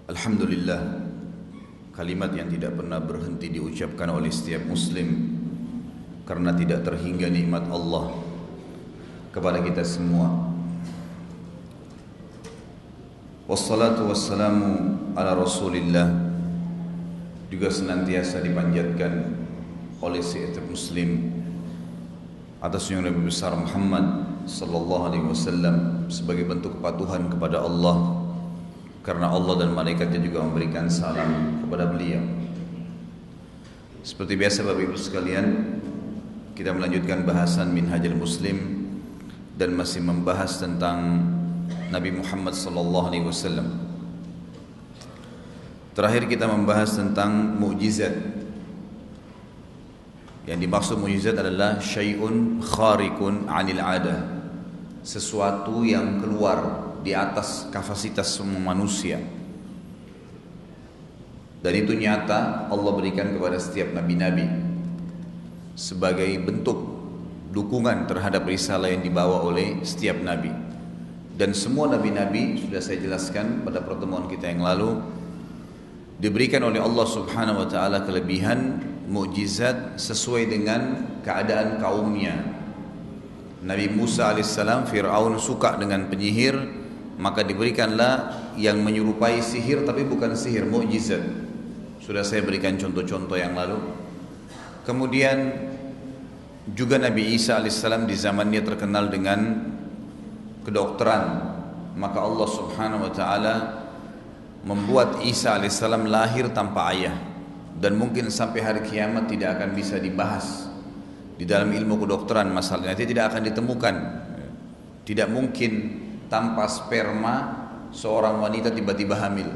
Alhamdulillah, kalimat yang tidak pernah berhenti diucapkan oleh setiap muslim karena tidak terhingga nikmat Allah kepada kita semua. Wassalatu wassalamu ala Rasulillah, juga senantiasa dipanjatkan oleh setiap muslim atas yang Nabi besar Muhammad sallallahu alaihi wasallam sebagai bentuk kepatuhan kepada Allah, karena Allah dan malaikatnya juga memberikan salam kepada beliau. Seperti biasa Bapak Ibu sekalian, kita melanjutkan bahasan Minhajul Muslim dan masih membahas tentang Nabi Muhammad sallallahu alaihi wasallam. Terakhir kita membahas tentang mukjizat. Yang dimaksud mukjizat adalah syai'un khariqun 'anil 'adah, sesuatu yang keluar di atas kapasitas semua manusia, dan itu nyata Allah berikan kepada setiap nabi-nabi sebagai bentuk dukungan terhadap risalah yang dibawa oleh setiap nabi. Dan semua nabi-nabi, sudah saya jelaskan pada pertemuan kita yang lalu, diberikan oleh Allah subhanahu wa ta'ala kelebihan mukjizat sesuai dengan keadaan kaumnya. Nabi Musa alaihissalam, Fir'aun suka dengan penyihir, maka diberikanlah yang menyerupai sihir tapi bukan sihir, mukjizat. Sudah saya berikan contoh-contoh yang lalu. Kemudian juga Nabi Isa alaihissalam di zamannya terkenal dengan kedokteran, maka Allah subhanahu wa ta'ala membuat Isa alaihissalam lahir tanpa ayah, dan mungkin sampai hari kiamat tidak akan bisa dibahas di dalam ilmu kedokteran masalahnya, tidak akan ditemukan. Tidak mungkin tanpa sperma seorang wanita tiba-tiba hamil,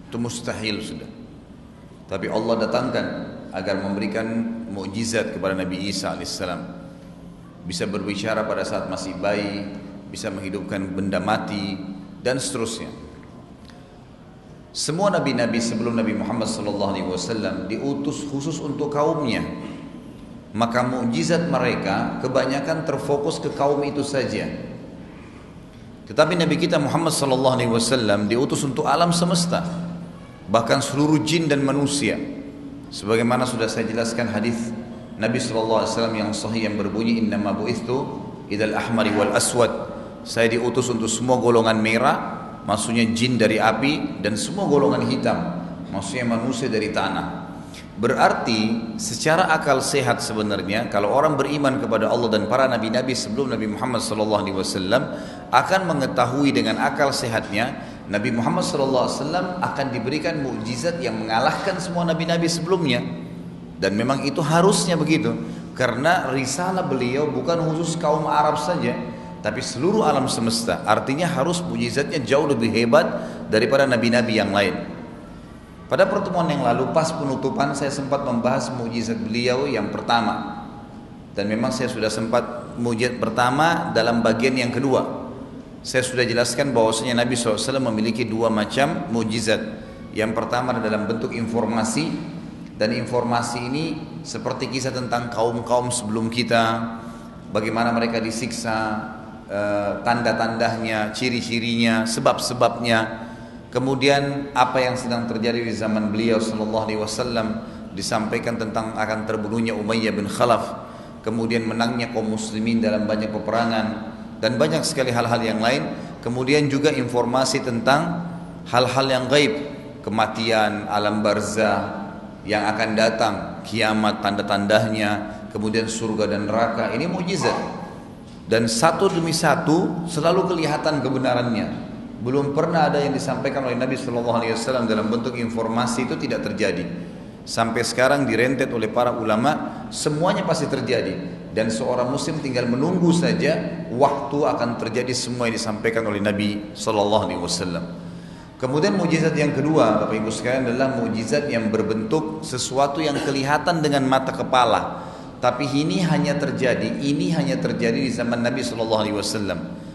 itu mustahil sudah. Tapi Allah datangkan agar memberikan mukjizat kepada Nabi Isa alaihissalam, bisa berbicara pada saat masih bayi, bisa menghidupkan benda mati, dan seterusnya. Semua nabi-nabi sebelum Nabi Muhammad SAW diutus khusus untuk kaumnya, maka mukjizat mereka kebanyakan terfokus ke kaum itu saja. Tetapi Nabi kita Muhammad SAW diutus untuk alam semesta, bahkan seluruh jin dan manusia. Sebagaimana sudah saya jelaskan hadis Nabi SAW yang sahih yang berbunyi, innama bu'ithtu idal ahmari wal aswad, saya diutus untuk semua golongan merah, maksudnya jin dari api, dan semua golongan hitam, maksudnya manusia dari tanah. Berarti secara akal sehat sebenarnya kalau orang beriman kepada Allah dan para nabi-nabi sebelum Nabi Muhammad SAW akan mengetahui dengan akal sehatnya Nabi Muhammad SAW akan diberikan mukjizat yang mengalahkan semua nabi-nabi sebelumnya. Dan memang itu harusnya begitu, karena risalah beliau bukan khusus kaum Arab saja, tapi seluruh alam semesta. Artinya harus mukjizatnya jauh lebih hebat daripada nabi-nabi yang lain. Pada pertemuan yang lalu pas penutupan saya sempat membahas mukjizat beliau yang pertama, dan memang saya sudah sempat mukjizat pertama dalam bagian yang kedua. Saya sudah jelaskan bahwasanya Nabi SAW memiliki dua macam mukjizat. Yang pertama dalam bentuk informasi, dan informasi ini seperti kisah tentang kaum-kaum sebelum kita, bagaimana mereka disiksa, tanda-tandanya, ciri-cirinya, sebab-sebabnya. Kemudian apa yang sedang terjadi di zaman beliau sallallahu alaihi wasallam, disampaikan tentang akan terbunuhnya Umayyah bin Khalaf, kemudian menangnya kaum muslimin dalam banyak peperangan, dan banyak sekali hal-hal yang lain. Kemudian juga informasi tentang hal-hal yang gaib, kematian, alam barzah yang akan datang, kiamat, tanda-tandanya, kemudian surga dan neraka. Ini mukjizat, dan satu demi satu selalu kelihatan kebenarannya. Belum pernah ada yang disampaikan oleh Nabi SAW dalam bentuk informasi itu tidak terjadi. Sampai sekarang direntet oleh para ulama, semuanya pasti terjadi. Dan seorang muslim tinggal menunggu saja, waktu akan terjadi semua yang disampaikan oleh Nabi SAW. Kemudian mukjizat yang kedua Bapak Ibu sekalian adalah mukjizat yang berbentuk sesuatu yang kelihatan dengan mata kepala, tapi ini hanya terjadi di zaman Nabi SAW.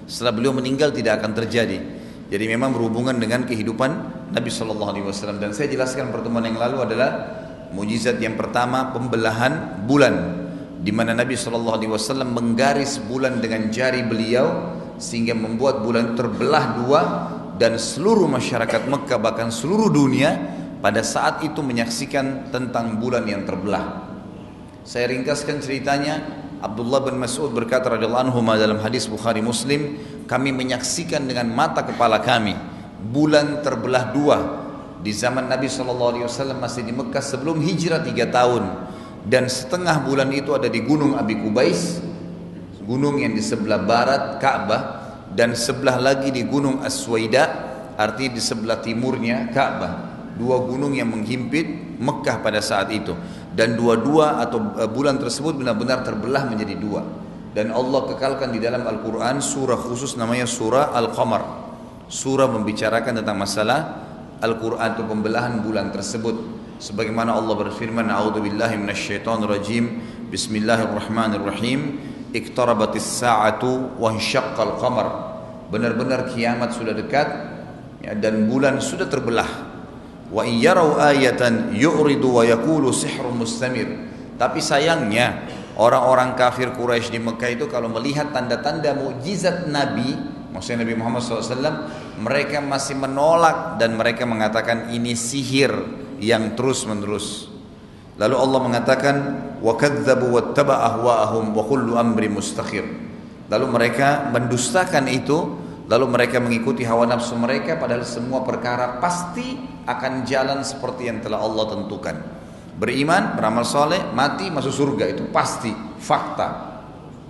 Setelah beliau meninggal tidak akan terjadi. Jadi memang berhubungan dengan kehidupan Nabi SAW. Dan saya jelaskan pertemuan yang lalu adalah mukjizat yang pertama pembelahan bulan, di mana Nabi SAW menggaris bulan dengan jari beliau sehingga membuat bulan terbelah dua, dan seluruh masyarakat Mekah bahkan seluruh dunia pada saat itu menyaksikan tentang bulan yang terbelah. Saya ringkaskan ceritanya. Abdullah bin Mas'ud berkata radhiyallahu anhu dalam hadis Bukhari Muslim, kami menyaksikan dengan mata kepala kami bulan terbelah dua di zaman Nabi SAW masih di Mekah sebelum hijrah 3 tahun, dan setengah bulan itu ada di gunung Abi Kubais, gunung yang di sebelah barat Ka'bah, dan sebelah lagi di gunung As-Suwaida, artinya di sebelah timurnya Ka'bah. Dua gunung yang menghimpit Mekah pada saat itu, dan dua-dua atau bulan tersebut benar-benar terbelah menjadi dua. Dan Allah kekalkan di dalam Al-Quran surah khusus namanya surah Al-Qamar, surah membicarakan tentang masalah Al-Quran atau pembelahan bulan tersebut. Sebagaimana Allah berfirman, a'udzubillahi minasyaitonirrajim, bismillahirrahmanirrahim, iqtarabatis sa'atu wa insyaqqal qamar. Benar-benar kiamat sudah dekat, ya, dan bulan sudah terbelah. Wa iyarau ayatan yu'ridu wa yaqulu sihrun mustamir. Tapi sayangnya orang-orang kafir Quraisy di Mekah itu kalau melihat tanda-tanda mukjizat Nabi, maksudnya Nabi Muhammad SAW, mereka masih menolak dan mereka mengatakan ini sihir yang terus-menerus. Lalu Allah mengatakan wa kadzdzabu wattaba'a ahwa'ahum wa kullu amri mustakhir. Lalu mereka mendustakan itu, lalu mereka mengikuti hawa nafsu mereka, padahal semua perkara pasti akan jalan seperti yang telah Allah tentukan. Beriman, beramal soleh, mati masuk surga, itu pasti, fakta.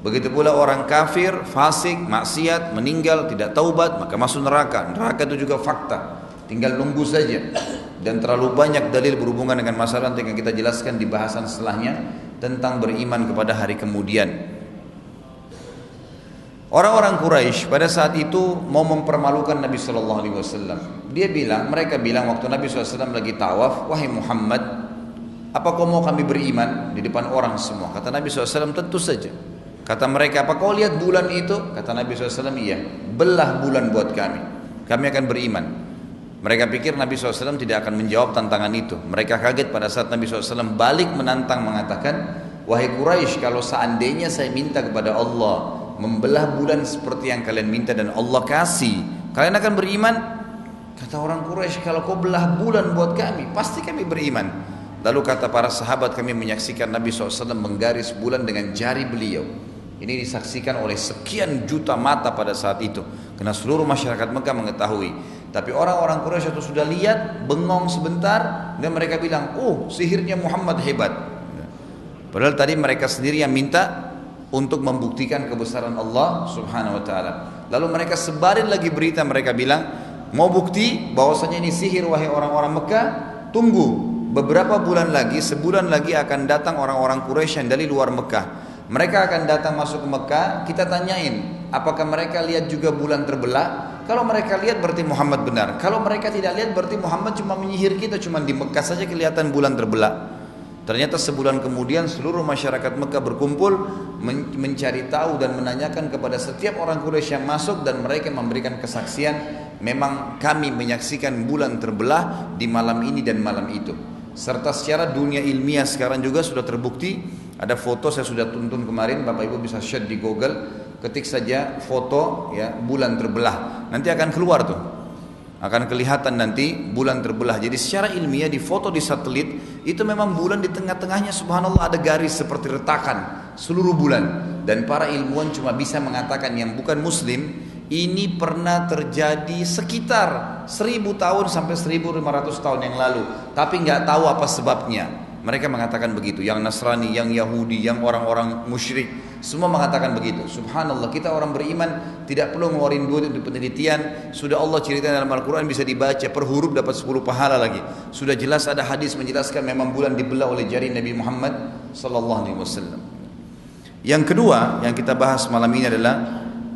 Begitu pula orang kafir, fasik, maksiat, meninggal, tidak taubat, maka masuk neraka. Neraka itu juga fakta, tinggal nunggu saja. Dan terlalu banyak dalil berhubungan dengan masalah yang kita jelaskan di bahasan setelahnya tentang beriman kepada hari kemudian. Orang-orang Quraisy pada saat itu mau mempermalukan Nabi SAW. Mereka bilang waktu Nabi SAW lagi tawaf, wahai Muhammad, apa kau mau kami beriman di depan orang semua? Kata Nabi SAW, tentu saja. Kata mereka, apa kau lihat bulan itu? Kata Nabi SAW, iya. Belah bulan buat kami akan beriman. Mereka pikir Nabi SAW tidak akan menjawab tantangan itu. Mereka kaget pada saat Nabi SAW balik menantang, mengatakan, wahai Quraisy, kalau seandainya saya minta kepada Allah membelah bulan seperti yang kalian minta dan Allah kasih, kalian akan beriman? Kata orang Quraisy, kalau kau belah bulan buat kami, pasti kami beriman. Lalu kata para sahabat, kami menyaksikan Nabi SAW menggaris bulan dengan jari beliau. Ini disaksikan oleh sekian juta mata pada saat itu, karena seluruh masyarakat Mekah mengetahui. Tapi orang-orang Quraisy itu sudah lihat, bengong sebentar, dan mereka bilang, oh sihirnya Muhammad hebat. Padahal tadi mereka sendiri yang minta untuk membuktikan kebesaran Allah Subhanahu wa taala. Lalu mereka sebarin lagi berita, mereka bilang, mau bukti bahwasanya ini sihir wahai orang-orang Mekah? Tunggu beberapa bulan lagi, sebulan lagi akan datang orang-orang Quraisy yang dari luar Mekah. Mereka akan datang masuk ke Mekah, kita tanyain, apakah mereka lihat juga bulan terbelah? Kalau mereka lihat berarti Muhammad benar. Kalau mereka tidak lihat berarti Muhammad cuma menyihir kita, cuma di Mekah saja kelihatan bulan terbelah. Ternyata sebulan kemudian seluruh masyarakat Mekah berkumpul mencari tahu dan menanyakan kepada setiap orang Quraisy yang masuk, dan mereka memberikan kesaksian, memang kami menyaksikan bulan terbelah di malam ini dan malam itu. Serta secara dunia ilmiah sekarang juga sudah terbukti, ada foto saya sudah tuntun kemarin, Bapak Ibu bisa share di Google, ketik saja foto ya bulan terbelah, nanti akan keluar tuh. Akan kelihatan nanti bulan terbelah. Jadi secara ilmiah di foto di satelit itu memang bulan di tengah-tengahnya subhanallah ada garis seperti retakan seluruh bulan. Dan para ilmuwan cuma bisa mengatakan yang bukan muslim, ini pernah terjadi sekitar 1000 tahun sampai 1500 tahun yang lalu, tapi nggak tahu apa sebabnya. Mereka mengatakan begitu, yang Nasrani, yang Yahudi, yang orang-orang musyrik, semua mengatakan begitu. Subhanallah, kita orang beriman tidak perlu ngeluarin duit untuk penelitian. Sudah Allah ceritakan dalam Al-Quran, bisa dibaca per huruf dapat 10 pahala lagi. Sudah jelas ada hadis menjelaskan memang bulan dibelah oleh jari Nabi Muhammad SAW. Yang kedua yang kita bahas malam ini adalah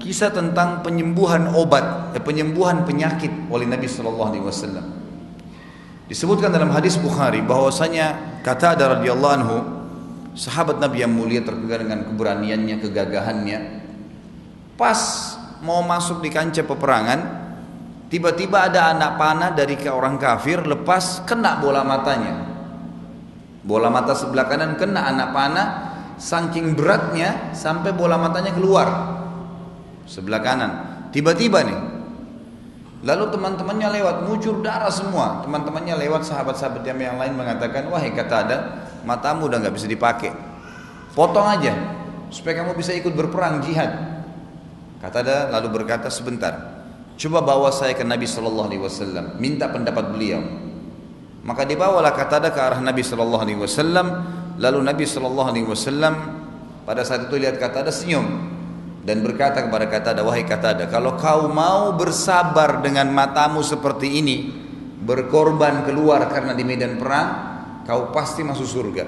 kisah tentang penyembuhan penyembuhan penyakit oleh Nabi SAW. Disebutkan dalam hadis Bukhari bahwasanya Qatadah radhiyallahu anhu, sahabat Nabi yang mulia terkenal dengan keberaniannya, kegagahannya, pas mau masuk di kancah peperangan, tiba-tiba ada anak panah dari orang kafir lepas, kena bola matanya. Bola mata sebelah kanan kena anak panah, saking beratnya sampai bola matanya keluar sebelah kanan. Tiba-tiba nih, Lalu teman-temannya lewat, ngucur darah semua. Teman-temannya lewat, sahabat-sahabat yang lain mengatakan, wahai Qatadah, matamu udah nggak bisa dipakai, potong aja supaya kamu bisa ikut berperang jihad. Qatadah lalu berkata, sebentar, coba bawa saya ke Nabi Shallallahu Alaihi Wasallam, minta pendapat beliau. Maka dibawalah Qatadah ke arah Nabi Shallallahu Alaihi Wasallam. Lalu Nabi Shallallahu Alaihi Wasallam pada saat itu lihat Qatadah, senyum dan berkata kepada Qatadah, wahai Qatadah, kalau kau mau bersabar dengan matamu seperti ini, berkorban keluar karena di medan perang, kau pasti masuk surga.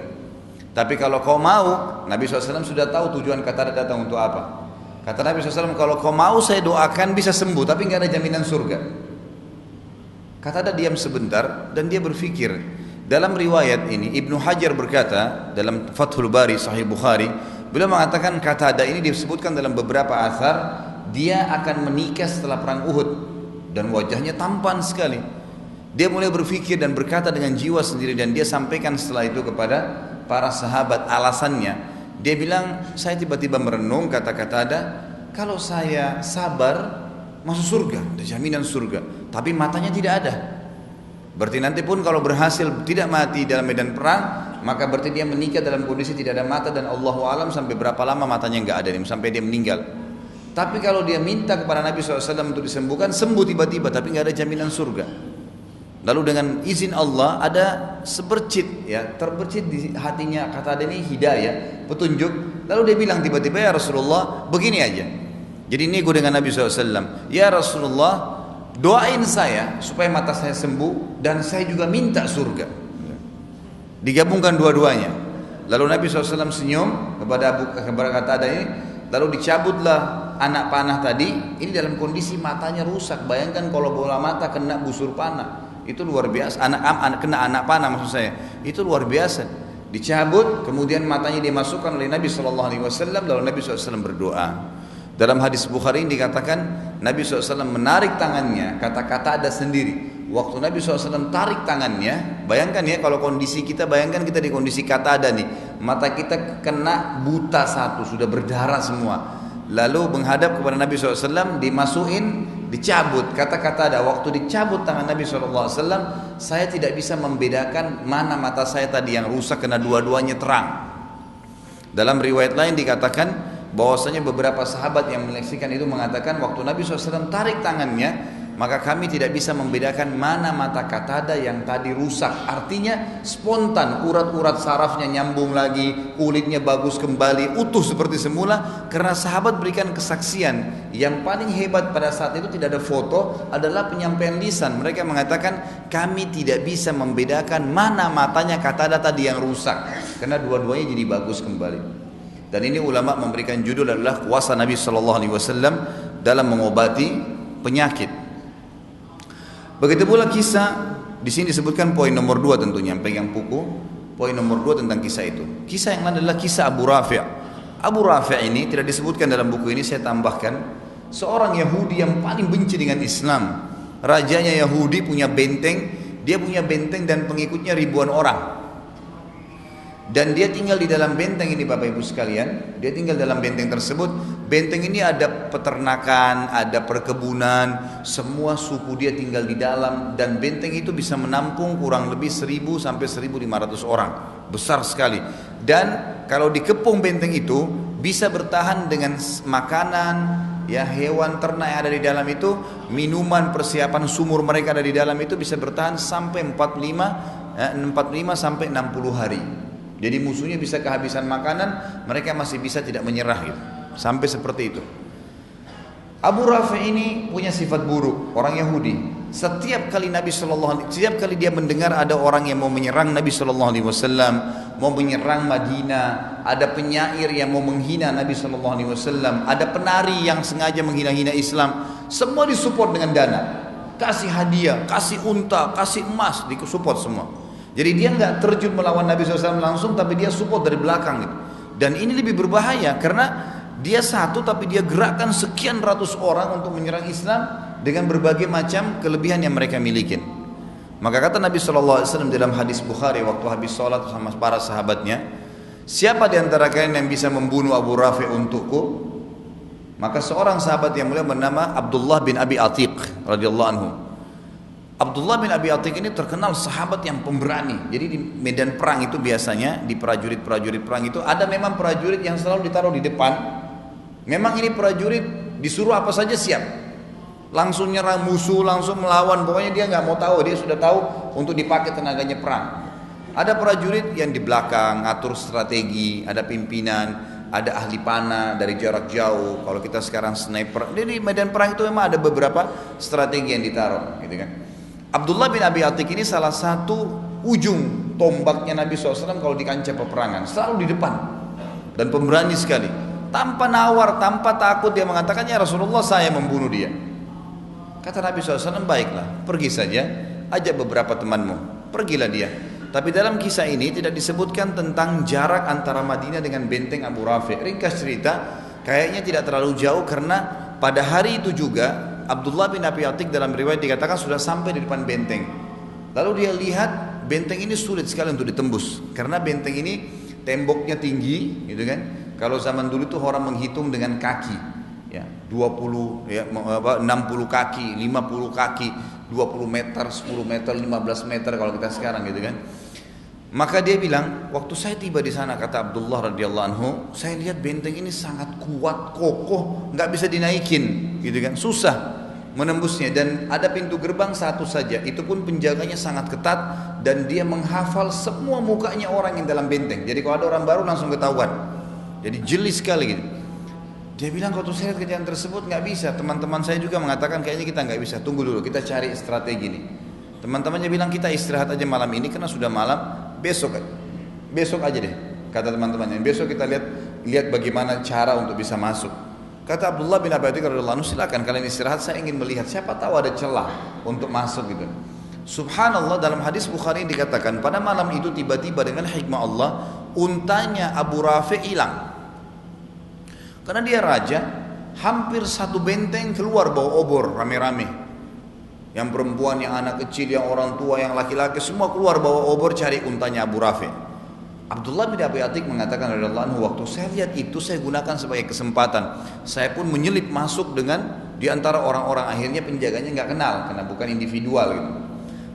Tapi kalau kau mau, Nabi SAW sudah tahu tujuan Qatadah datang untuk apa. Kata Nabi SAW, kalau kau mau saya doakan bisa sembuh, tapi nggak ada jaminan surga. Qatadah diam sebentar dan dia berpikir. Dalam riwayat ini Ibnu Hajar berkata dalam Fathul Bari Sahih Bukhari, beliau mengatakan Qatadah ini disebutkan dalam beberapa athar, dia akan menikah setelah perang Uhud dan wajahnya tampan sekali. Dia mulai berpikir dan berkata dengan jiwa sendiri, dan dia sampaikan setelah itu kepada para sahabat alasannya. Dia bilang, saya tiba-tiba merenung, kata Qatadah, kalau saya sabar masuk surga, ada jaminan surga, tapi matanya tidak ada. Berarti nanti pun kalau berhasil tidak mati dalam medan perang, maka berarti dia menikah dalam kondisi tidak ada mata, dan Allahu alam sampai berapa lama matanya nggak ada, sampai dia meninggal. Tapi kalau dia minta kepada Nabi SAW untuk disembuhkan, sembuh tiba-tiba, tapi nggak ada jaminan surga. Lalu dengan izin Allah ada sebercit, ya, terbercit di hatinya Qatadah ini hidayah, petunjuk. Lalu dia bilang tiba-tiba, ya Rasulullah, begini aja. Jadi nego dengan Nabi SAW, ya Rasulullah, doain saya supaya mata saya sembuh dan saya juga minta surga. Digabungkan dua-duanya. Lalu Nabi SAW senyum kepada Qatadah ini, lalu dicabutlah anak panah tadi. Ini dalam kondisi matanya rusak. Bayangkan kalau bola mata kena busur panah, itu luar biasa. Kena anak panah maksud saya, itu luar biasa. Dicabut, kemudian matanya dimasukkan oleh Nabi SAW. Lalu Nabi SAW berdoa. Dalam hadis Bukhari ini dikatakan Nabi SAW menarik tangannya, kata-kata ada sendiri. Waktu Nabi SAW tarik tangannya, bayangkan ya kalau kondisi kita, bayangkan kita di kondisi Qatadah nih, mata kita kena buta satu, sudah berdarah semua. Lalu menghadap kepada Nabi SAW, dimasukin, dicabut. Kata-kata ada, waktu dicabut tangan Nabi SAW, saya tidak bisa membedakan mana mata saya tadi yang rusak karena dua-duanya terang. Dalam riwayat lain dikatakan bahwasanya beberapa sahabat yang menyaksikan itu mengatakan waktu Nabi SAW tarik tangannya, maka kami tidak bisa membedakan mana mata Qatadah yang tadi rusak. Artinya spontan, urat-urat sarafnya nyambung lagi, kulitnya bagus kembali, utuh seperti semula, karena sahabat berikan kesaksian. Yang paling hebat pada saat itu tidak ada foto, adalah penyampaian lisan. Mereka mengatakan kami tidak bisa membedakan mana matanya Qatadah tadi yang rusak, karena dua-duanya jadi bagus kembali. Dan ini ulama memberikan judul adalah kuasa Nabi SAW dalam mengobati penyakit. Begitu pula kisah di sini disebutkan poin nomor 2 tentunya, yang pegang buku. Poin nomor 2 tentang kisah itu. Kisah yang lain adalah kisah Abu Rafi'. Abu Rafi' ini tidak disebutkan dalam buku ini, saya tambahkan, seorang Yahudi yang paling benci dengan Islam. Rajanya Yahudi punya benteng, dia punya benteng dan pengikutnya ribuan orang. Dan dia tinggal di dalam benteng ini, Bapak Ibu sekalian. Dia tinggal dalam benteng tersebut. Benteng ini ada peternakan, ada perkebunan, semua suku dia tinggal di dalam. Dan benteng itu bisa menampung kurang lebih 1000 sampai 1500 orang. Besar sekali. Dan kalau dikepung benteng itu, bisa bertahan dengan makanan, ya, hewan ternak yang ada di dalam itu, minuman, persiapan sumur mereka ada di dalam itu, bisa bertahan sampai 45 sampai 60 hari. Jadi musuhnya bisa kehabisan makanan, mereka masih bisa tidak menyerah gitu. Sampai seperti itu. Abu Rafi' ini punya sifat buruk, orang Yahudi. Setiap kali setiap kali dia mendengar ada orang yang mau menyerang Nabi SAW, mau menyerang Madinah, ada penyair yang mau menghina Nabi SAW, ada penari yang sengaja menghina-hina Islam, semua disupport dengan dana. Kasih hadiah, kasih unta, kasih emas, disupport semua. Jadi dia nggak terjun melawan Nabi SAW langsung, tapi dia support dari belakang gitu. Dan ini lebih berbahaya karena dia satu, tapi dia gerakkan sekian ratus orang untuk menyerang Islam dengan berbagai macam kelebihan yang mereka miliki. Maka kata Nabi SAW dalam hadis Bukhari waktu habis sholat sama para sahabatnya, siapa di antara kalian yang bisa membunuh Abu Rafi' untukku? Maka seorang sahabat yang mulia bernama Abdullah bin Abi Atiq radhiyallahu anhu. Abdullah bin Abi Atiq ini terkenal sahabat yang pemberani. Jadi di medan perang itu biasanya di prajurit-prajurit perang itu ada memang prajurit yang selalu ditaruh di depan. Memang ini prajurit disuruh apa saja siap. Langsung nyerang musuh, langsung melawan. Pokoknya dia nggak mau tahu, dia sudah tahu untuk dipakai tenaganya perang. Ada prajurit yang di belakang ngatur strategi, ada pimpinan, ada ahli panah dari jarak jauh. Kalau kita sekarang sniper, jadi medan perang itu memang ada beberapa strategi yang ditaruh, gitu kan. Abdullah bin Abi Atiq ini salah satu ujung tombaknya Nabi SAW kalau di kancah peperangan, selalu di depan dan pemberani sekali. Tanpa nawar, tanpa takut dia mengatakan, ya Rasulullah saya membunuh dia. Kata Nabi SAW, baiklah, pergi saja, ajak beberapa temanmu, pergilah dia. Tapi dalam kisah ini tidak disebutkan tentang jarak antara Madinah dengan benteng Abu Rafi'. Ringkas cerita, kayaknya tidak terlalu jauh karena pada hari itu juga Abdullah bin Abi Atiq dalam riwayat dikatakan sudah sampai di depan benteng. Lalu dia lihat benteng ini sulit sekali untuk ditembus karena benteng ini temboknya tinggi, gitu kan. Kalau zaman dulu tuh orang menghitung dengan kaki, ya 20, ya 60 kaki, 50 kaki, 20 meter, 10 meter, 15 meter kalau kita sekarang, gitu kan. Maka dia bilang, waktu saya tiba di sana, kata Abdullah radhiyallahu anhu, saya lihat benteng ini sangat kuat, kokoh, nggak bisa dinaikin, gitu kan, susah menembusnya. Dan ada pintu gerbang satu saja, itu pun penjaganya sangat ketat dan dia menghafal semua mukanya orang yang dalam benteng. Jadi kalau ada orang baru langsung ketahuan. Jadi jeli sekali gitu. Dia bilang kalau saya lihat kejadian tersebut nggak bisa. Teman-teman saya juga mengatakan kayaknya kita nggak bisa. Tunggu dulu, kita cari strategi nih. Teman-temannya bilang kita istirahat aja malam ini karena sudah malam. Besok aja deh, kata teman-temannya. Besok kita lihat bagaimana cara untuk bisa masuk. Kata Abdullah bin Abi Atiq radhiyallahu anhu, silakan kalian istirahat. Saya ingin melihat siapa tahu ada celah untuk masuk gitu. Subhanallah, dalam hadis Bukhari dikatakan pada malam itu tiba-tiba dengan hikmah Allah untanya Abu Rafi' hilang. Karena dia raja, hampir satu benteng keluar bawa obor rame-rame. Yang perempuan, yang anak kecil, yang orang tua, yang laki-laki semua keluar bawa obor cari untanya Abu Rafi'. Abdullah bin Abi Atiq mengatakan radhiyallahu anhu, waktu saya lihat itu saya gunakan sebagai kesempatan. Saya pun menyelip masuk dengan di antara orang-orang, akhirnya penjaganya nggak kenal karena bukan individual gitu.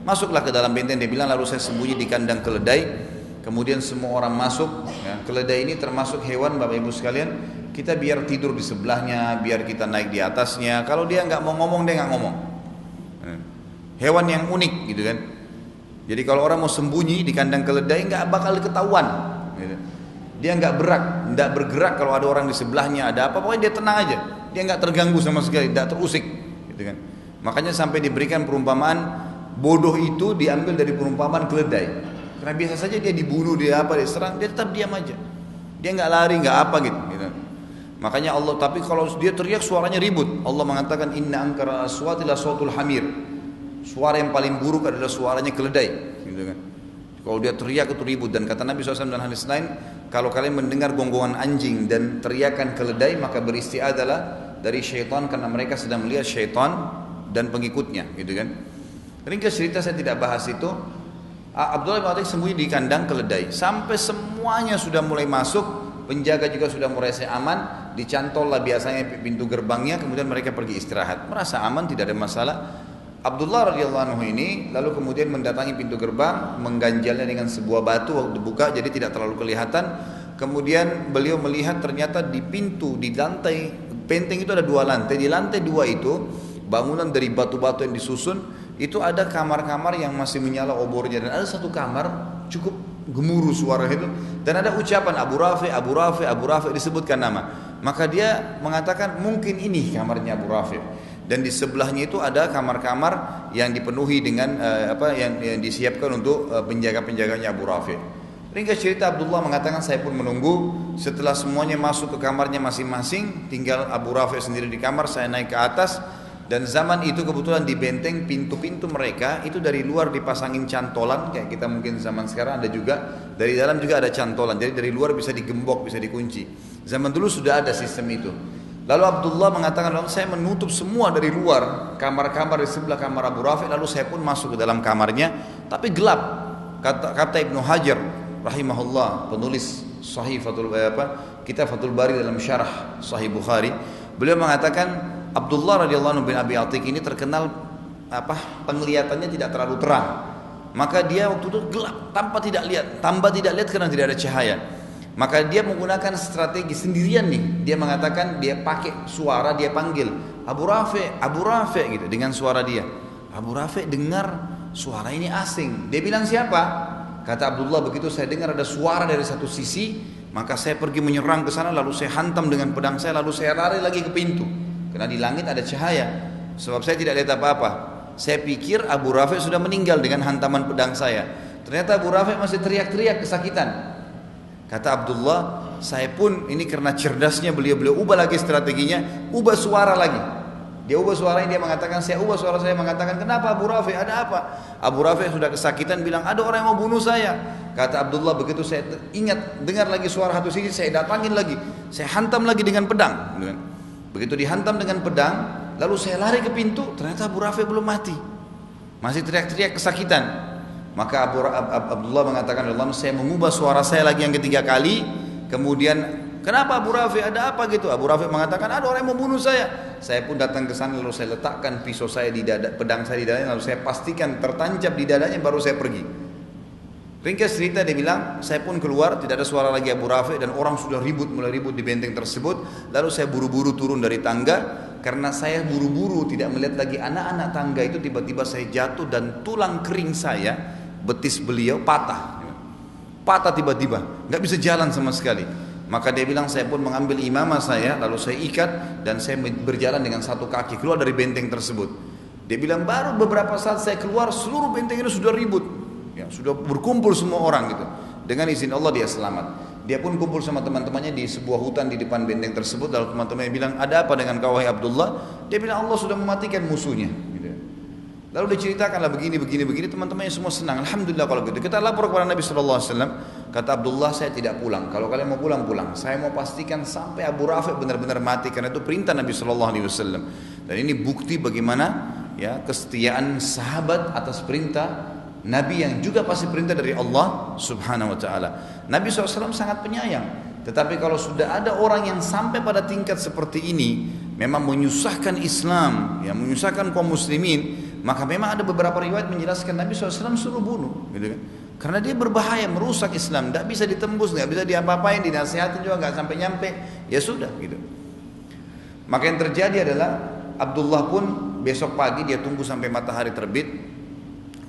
Masuklah ke dalam benteng, dia bilang, lalu saya sembunyi di kandang keledai. Kemudian semua orang masuk, ya. Keledai ini termasuk hewan Bapak Ibu sekalian, kita biar tidur di sebelahnya, biar kita naik di atasnya. Kalau dia nggak mau ngomong, dia nggak ngomong. Hewan yang unik gitu kan. Jadi kalau orang mau sembunyi di kandang keledai nggak bakal ketahuan gitu. Dia nggak bergerak kalau ada orang di sebelahnya, ada apa, pokoknya dia tenang aja. Dia nggak terganggu sama sekali, nggak terusik gitu kan. Makanya sampai diberikan perumpamaan bodoh itu diambil dari perumpamaan keledai. Karena biasa saja dia dibunuh, dia diserang, dia tetap diam aja. Dia nggak lari, nggak apa gitu. Makanya Allah, tapi kalau dia teriak suaranya ribut. Allah mengatakan inna ankara aswati la sautul hamir. Suara yang paling buruk adalah suaranya keledai, gitu kan. Kalau dia teriak itu ribut. Dan kata Nabi SAW dan hadis lain, kalau kalian mendengar gonggongan anjing dan teriakan keledai, maka beristiadalah dari syaitan karena mereka sedang melihat syaitan dan pengikutnya, gitu kan. Ringkas cerita, saya tidak bahas itu. Abdullah bin Atiq sembunyi di kandang keledai sampai semuanya sudah mulai masuk, penjaga juga sudah merasa aman, dicantol lah biasanya pintu gerbangnya, kemudian mereka pergi istirahat, merasa aman, tidak ada masalah. Abdullah radhiyallahu anhu ini lalu kemudian mendatangi pintu gerbang, mengganjalnya dengan sebuah batu waktu dibuka jadi tidak terlalu kelihatan. Kemudian beliau melihat ternyata di pintu, di lantai benteng itu ada 2 lantai. Di lantai 2 itu bangunan dari batu-batu yang disusun, itu ada kamar-kamar yang masih menyala obornya, dan ada satu kamar cukup gemuruh suara itu, dan ada ucapan Abu Rafi', Abu Rafi', Abu Rafi', disebutkan nama. Maka dia mengatakan mungkin ini kamarnya Abu Rafi'. Dan di sebelahnya itu ada kamar-kamar yang dipenuhi dengan yang disiapkan untuk penjaga-penjaganya Abu Rafi'. Ringkas cerita, Abdullah mengatakan saya pun menunggu. Setelah semuanya masuk ke kamarnya masing-masing, tinggal Abu Rafi' sendiri di kamar, saya naik ke atas. Dan zaman itu kebetulan di benteng pintu-pintu mereka itu dari luar dipasangin cantolan, kayak kita mungkin zaman sekarang ada juga, dari dalam juga ada cantolan. Jadi dari luar bisa digembok, bisa dikunci. Zaman dulu sudah ada sistem itu. Lalu Abdullah mengatakan, lalu saya menutup semua dari luar, kamar-kamar di sebelah kamar Abu Rafi', lalu saya pun masuk ke dalam kamarnya, tapi gelap. Kata Ibnu Hajar rahimahullah, penulis Sahih kitab Fathul Bari dalam syarah Sahih Bukhari, Beliau mengatakan Abdullah radhiyallahu anhu bin Abi Atiq ini terkenal penglihatannya tidak terlalu terang. Maka dia waktu itu gelap, tambah tidak lihat karena tidak ada cahaya. Maka dia menggunakan strategi sendirian nih. Dia mengatakan dia pakai suara, dia panggil Abu Rafi gitu dengan suara dia. Abu Rafi dengar suara ini asing. Dia bilang siapa? Kata Abdullah, begitu saya dengar ada suara dari satu sisi, maka saya pergi menyerang ke sana, lalu saya hantam dengan pedang saya, lalu saya lari lagi ke pintu. Karena di langit ada cahaya. Sebab saya tidak lihat apa-apa. Saya pikir Abu Rafi sudah meninggal dengan hantaman pedang saya. Ternyata Abu Rafi masih teriak-teriak kesakitan. Kata Abdullah, saya pun ini karena cerdasnya beliau ubah lagi strateginya, ubah suara lagi. Dia ubah suaranya, dia mengatakan, saya ubah suara saya mengatakan, kenapa Abu Rafi, ada apa? Abu Rafi sudah kesakitan bilang, ada orang yang mau bunuh saya. Kata Abdullah, begitu saya ingat, dengar lagi suara satu sisi, saya datangin lagi, saya hantam lagi dengan pedang. Begitu dihantam dengan pedang, lalu saya lari ke pintu, ternyata Abu Rafi belum mati, masih teriak-teriak kesakitan. Maka Abdullah mengatakan, saya mengubah suara saya lagi yang ketiga kali. Kemudian, kenapa Abu Rafi, ada apa gitu? Abu Rafi mengatakan, ada orang yang mau bunuh saya. Saya pun datang ke sana, lalu saya letakkan pisau saya di dada, pedang saya di dadanya, lalu saya pastikan tertancap di dadanya, baru saya pergi. Ringkas cerita, dia bilang, saya pun keluar, tidak ada suara lagi Abu Rafi, dan orang sudah mulai ribut di benteng tersebut. Lalu saya buru-buru turun dari tangga. Karena saya buru-buru tidak melihat lagi anak-anak tangga itu, tiba-tiba saya jatuh dan tulang kering saya, betis beliau patah tiba-tiba, nggak bisa jalan sama sekali. Maka dia bilang, saya pun mengambil imamah saya, lalu saya ikat dan saya berjalan dengan satu kaki keluar dari benteng tersebut. Dia bilang, baru beberapa saat saya keluar, seluruh benteng itu sudah ribut, ya, sudah berkumpul semua orang gitu. Dengan izin Allah dia selamat. Dia pun kumpul sama teman-temannya di sebuah hutan di depan benteng tersebut. Lalu teman-temannya bilang, ada apa dengan kau wahai Abdullah? Dia bilang, Allah sudah mematikan musuhnya. Lalu diceritakanlah begini, teman-temannya semua senang. Alhamdulillah kalau gitu. Kita lapor kepada Nabi SAW. Kata Abdullah, saya tidak pulang. Kalau kalian mau pulang, pulang. Saya mau pastikan sampai Abu Rafi benar-benar mati. Karena itu perintah Nabi SAW. Dan ini bukti bagaimana ya kesetiaan sahabat atas perintah Nabi yang juga pasti perintah dari Allah Subhanahu Wa Taala. Nabi SAW sangat penyayang. Tetapi kalau sudah ada orang yang sampai pada tingkat seperti ini, memang menyusahkan Islam, ya, menyusahkan kaum muslimin, maka memang ada beberapa riwayat menjelaskan Nabi SAW suruh bunuh, gitu kan? Karena dia berbahaya, merusak Islam, tidak bisa ditembus, tidak bisa diapa-apain, dinasihatin juga nggak sampai nyampe, ya sudah, gitu. Maka yang terjadi adalah Abdullah pun besok pagi dia tunggu sampai matahari terbit.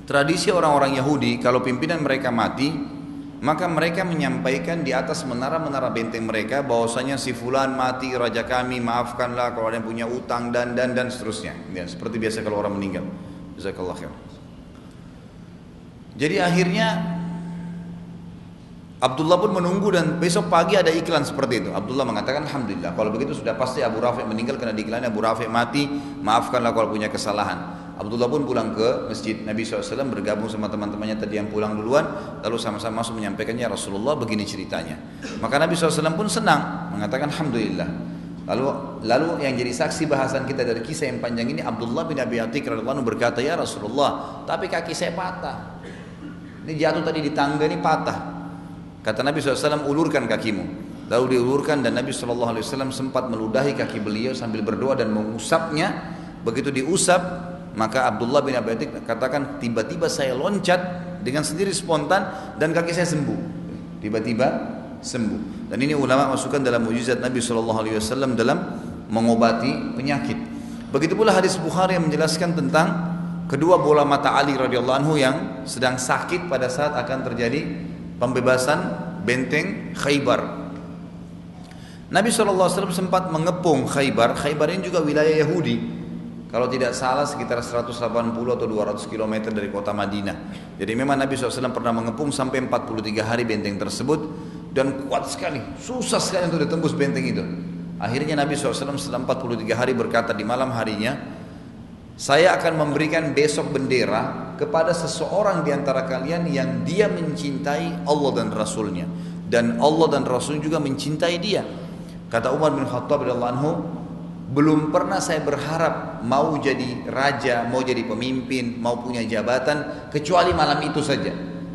Tradisi orang-orang Yahudi, kalau pimpinan mereka mati, maka mereka menyampaikan di atas menara-menara benteng mereka bahwasanya si fulan mati, raja kami maafkanlah, kalau ada yang punya utang dan seterusnya, ya, seperti biasa kalau orang meninggal. Jazakallah khair. Jadi akhirnya Abdullah pun menunggu dan besok pagi ada iklan seperti itu. Abdullah mengatakan, alhamdulillah kalau begitu sudah pasti Abu Rafi meninggal karena di iklannya Abu Rafi mati, maafkanlah kalau punya kesalahan. Abdullah pun pulang ke masjid Nabi SAW, bergabung sama teman-temannya tadi yang pulang duluan, lalu sama-sama masuk menyampaikannya, Rasulullah begini ceritanya. Maka Nabi SAW pun senang, mengatakan alhamdulillah. Lalu yang jadi saksi bahasan kita dari kisah yang panjang ini, Abdullah bin Abi Atiq radhiyallahu anhu berkata, ya Rasulullah, tapi kaki saya patah. Ini jatuh tadi di tangga ini patah. Kata Nabi SAW, ulurkan kakimu. Lalu diulurkan dan Nabi SAW sempat meludahi kaki beliau sambil berdoa dan mengusapnya. Begitu diusap, maka Abdullah bin Abi Atiq katakan, tiba-tiba saya loncat dengan sendiri spontan dan kaki saya sembuh. Tiba-tiba sembuh. Dan ini ulama masukkan dalam mukjizat Nabi SAW dalam mengobati penyakit. Begitu pula hadis Bukhari yang menjelaskan tentang kedua bola mata Ali radhiyallahu anhu yang sedang sakit pada saat akan terjadi pembebasan benteng Khaybar. Nabi SAW sempat mengepung Khaybar. Khaybar ini juga wilayah Yahudi. Kalau tidak salah sekitar 180 atau 200 km dari kota Madinah. Jadi memang Nabi SAW pernah mengepung sampai 43 hari benteng tersebut. Dan kuat sekali, susah sekali untuk ditembus benteng itu. Akhirnya Nabi SAW setelah 43 hari berkata di malam harinya, saya akan memberikan besok bendera kepada seseorang di antara kalian yang dia mencintai Allah dan Rasulnya. Dan Allah dan Rasul juga mencintai dia. Kata Umar bin Khattab radhiyallahu anhu, belum pernah saya berharap mau jadi raja, mau jadi pemimpin, mau punya jabatan, kecuali malam itu saja.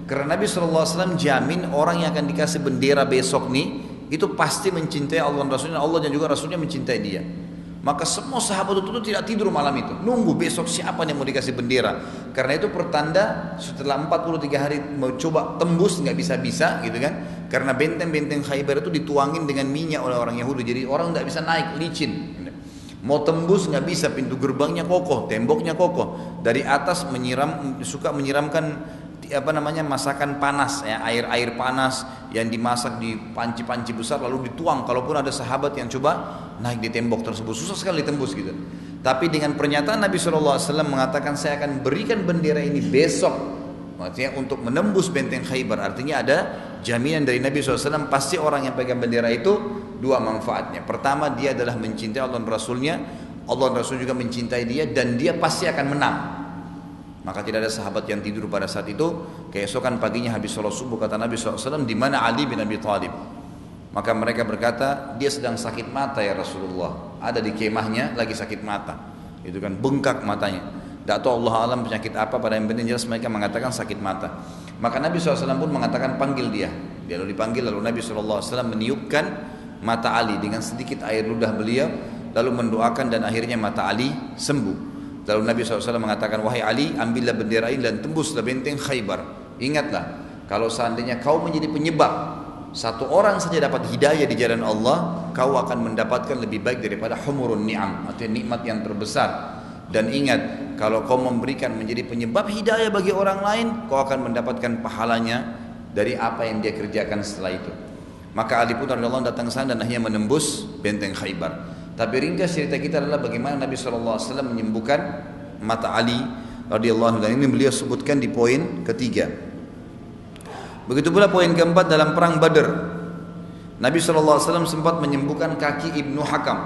Karena Nabi SAW jamin orang yang akan dikasih bendera besok nih, itu pasti mencintai Allah dan Rasulnya, Allah dan juga Rasulnya mencintai dia. Maka semua sahabat itu tidak tidur malam itu, nunggu besok siapa yang mau dikasih bendera. Karena itu pertanda setelah 43 hari mau coba tembus nggak bisa-bisa gitu kan. Karena benteng-benteng Khaybar itu dituangin dengan minyak oleh orang Yahudi, jadi orang nggak bisa naik, licin. Mau tembus nggak bisa, pintu gerbangnya kokoh, temboknya kokoh. Dari atas suka menyiramkan masakan panas ya, air panas yang dimasak di panci-panci besar lalu dituang. Kalaupun ada sahabat yang coba naik di tembok tersebut, susah sekali ditembus gitu. Tapi dengan pernyataan Nabi SAW mengatakan saya akan berikan bendera ini besok, artinya untuk menembus benteng Khaybar, artinya ada jaminan dari Nabi SAW pasti orang yang pegang bendera itu dua manfaatnya. Pertama, dia adalah mencintai Allah dan Rasulnya, Allah dan Rasul juga mencintai dia, dan dia pasti akan menang. Maka tidak ada sahabat yang tidur pada saat itu. Keesokan paginya habis sholat subuh, kata Nabi SAW, di mana Ali bin Abi Thalib? Maka mereka berkata, dia sedang sakit mata ya Rasulullah, ada di kemahnya lagi sakit mata, itu kan bengkak matanya. Tak tahu Allah alam penyakit apa, pada yang penting jelas mereka mengatakan sakit mata. Maka Nabi SAW pun mengatakan panggil dia. Dia lalu dipanggil, lalu Nabi SAW meniupkan mata Ali dengan sedikit air ludah beliau, lalu mendoakan dan akhirnya mata Ali sembuh. Lalu Nabi SAW mengatakan, wahai Ali, ambillah bendera ini dan tembuslah benteng Khaybar. Ingatlah, kalau seandainya kau menjadi penyebab satu orang saja dapat hidayah di jalan Allah, kau akan mendapatkan lebih baik daripada humurun ni'am, artinya nikmat yang terbesar. Dan ingat, kalau kau memberikan menjadi penyebab hidayah bagi orang lain, kau akan mendapatkan pahalanya dari apa yang dia kerjakan setelah itu. Maka Ali pun radhiyallahu anhu datang ke sana dan akhirnya menembus benteng Khaybar. Tapi ringkas cerita kita adalah bagaimana Nabi SAW menyembuhkan mata Ali radhiyallahu anhu, dan ini beliau sebutkan di poin ketiga. Begitu pula poin keempat, dalam perang Badr Nabi SAW sempat menyembuhkan kaki Ibnu Hakam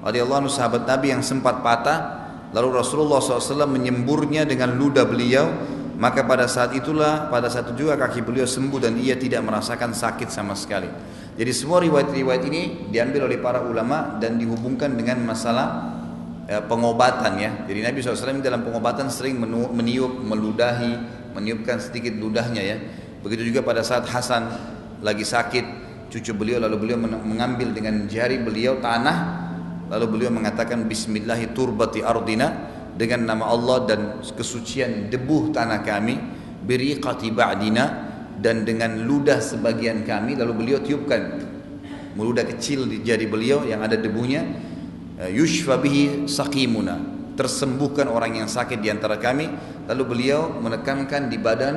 radhiyallahu anhu, sahabat Nabi yang sempat patah. Lalu Rasulullah SAW menyemburnya dengan ludah beliau. Maka pada saat itu juga kaki beliau sembuh dan ia tidak merasakan sakit sama sekali. Jadi semua riwayat-riwayat ini diambil oleh para ulama dan dihubungkan dengan masalah pengobatan ya. Jadi Nabi SAW dalam pengobatan sering meniupkan sedikit ludahnya ya. Begitu juga pada saat Hasan lagi sakit, cucu beliau, lalu beliau mengambil dengan jari beliau tanah, lalu beliau mengatakan Bismillahi turbati ardina, dengan nama Allah dan kesucian debu tanah kami, biriqati ba'dina, dan dengan ludah sebagian kami. Lalu beliau tiupkan ludah kecil di jari beliau yang ada debunya, yushfa bihi saqimuna, tersembuhkan orang yang sakit di antara kami. Lalu beliau menekankan di badan